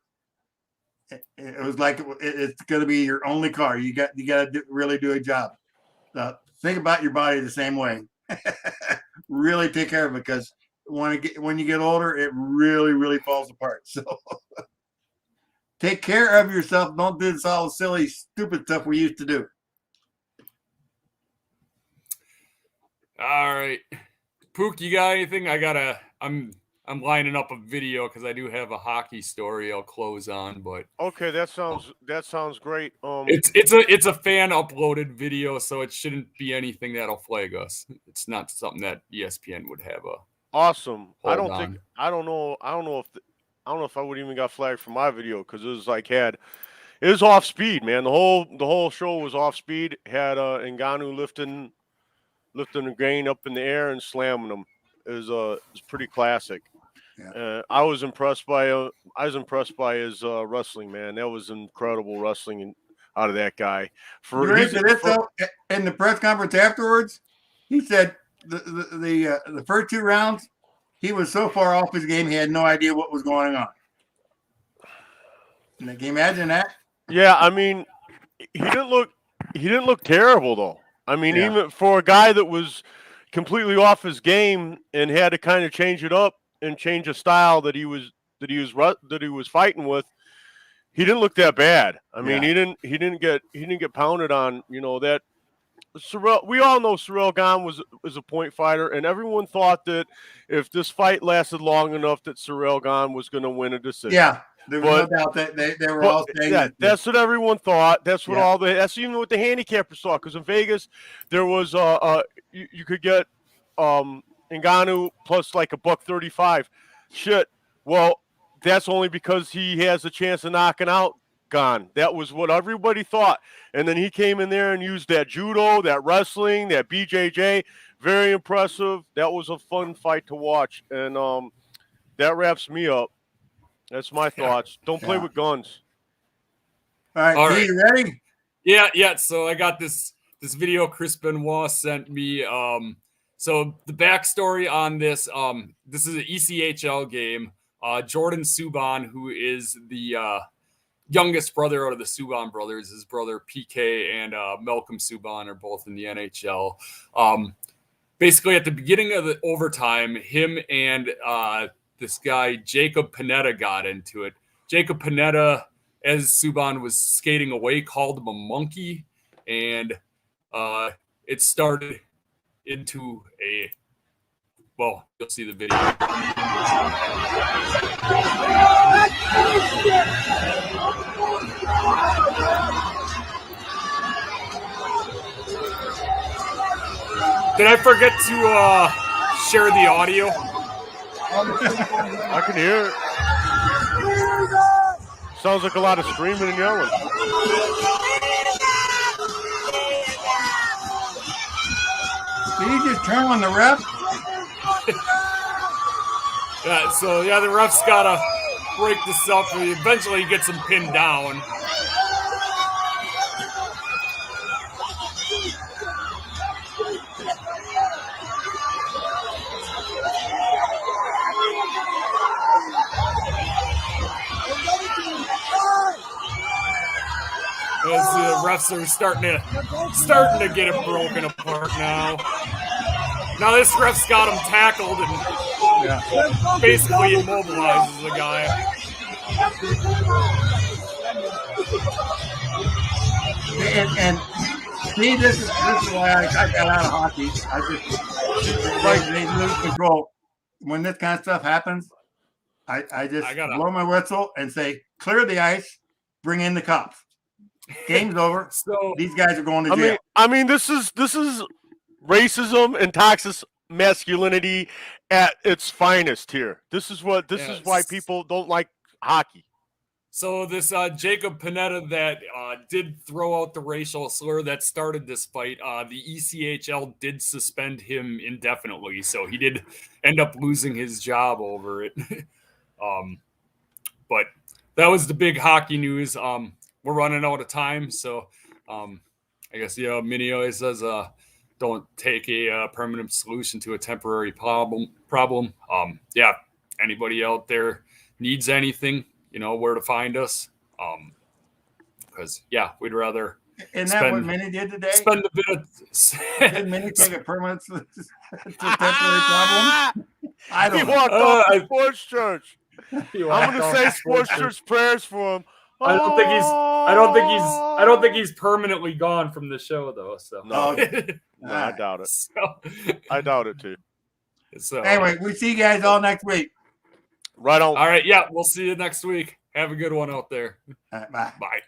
it was like it's going to be your only car. You got to really do a job. Think about your body the same way. Really take care of it because when you get older, it really, really falls apart. So take care of yourself. Don't do this all silly, stupid stuff we used to do. All right. Pook, you got anything? I'm lining up a video because I do have a hockey story I'll close on, but okay, that sounds great. It's a fan uploaded video, so it shouldn't be anything that'll flag us. It's not something that ESPN would have awesome. I don't know if I would even got flagged for my video because it was like it was off speed, man. The whole show was off speed. Had Ngannou lifting the grain up in the air and slamming them. It was pretty classic. Yeah. I was impressed by his wrestling, man. That was incredible wrestling out of that guy. In the press conference afterwards, he said the first 2 rounds, he was so far off his game he had no idea what was going on. Can you imagine that? Yeah, I mean, he didn't look terrible though. I mean, even for a guy that was completely off his game and had to kind of change it up and change a style that he was fighting with, he didn't look that bad. I mean, he didn't get pounded on. You know that we all know Ciryl Gane was a point fighter, and everyone thought that if this fight lasted long enough, that Ciryl Gane was going to win a decision. Yeah. There was no doubt that they were all saying that's what everyone thought. That's what that's even what the handicappers thought. Because in Vegas, there was you could get Ngannou plus like $135. Shit. Well, that's only because he has a chance of knocking out Gane. That was what everybody thought. And then he came in there and used that judo, that wrestling, that BJJ. Very impressive. That was a fun fight to watch. And that wraps me up. That's my thoughts. Don't play with guns. All right. You ready? Yeah. So I got this video Chris Benoit sent me. So the backstory on this, this is an ECHL game. Jordan Subban, who is the youngest brother out of the Subban brothers. His brother PK and Malcolm Subban are both in the NHL. Basically, at the beginning of the overtime, him and this guy, Jacob Panetta, got into it. Jacob Panetta, as Subban was skating away, called him a monkey, and it started into a, well, you'll see the video. Did I forget to share the audio? I can hear it. Sounds like a lot of screaming and yelling. Did you just turn on the ref? Yeah, the ref's got to break this up. Eventually he gets him pinned down. As the refs are starting to get him broken apart now. Now this ref's got him tackled and basically immobilizes the guy. And see, this is why I got out of hockey. I just like they lose control. When this kind of stuff happens, I just blow my whistle and say, clear the ice, bring in the cops. Game's over. So these guys are going to jail. I mean, this is racism and toxic masculinity at its finest here. This is why people don't like hockey. So this Jacob Panetta that did throw out the racial slur that started this fight, the ECHL did suspend him indefinitely, so he did end up losing his job over it. But that was the big hockey news. We're running out of time, so I guess Minnie always says don't take a permanent solution to a temporary problem. Anybody out there needs anything, you know where to find us. Because we'd rather. Isn't that what Minnie did today? Spend a bit of. Did Minnie take a permanent solution to a temporary problem? I don't. He walked off to sports church. I'm going to say sports church prayers for him. I don't think he's permanently gone from the show though. So no, I doubt it. I doubt it too. So anyway, we see you guys all next week. Right on. All right, yeah, we'll see you next week. Have a good one out there. All right, bye. Bye.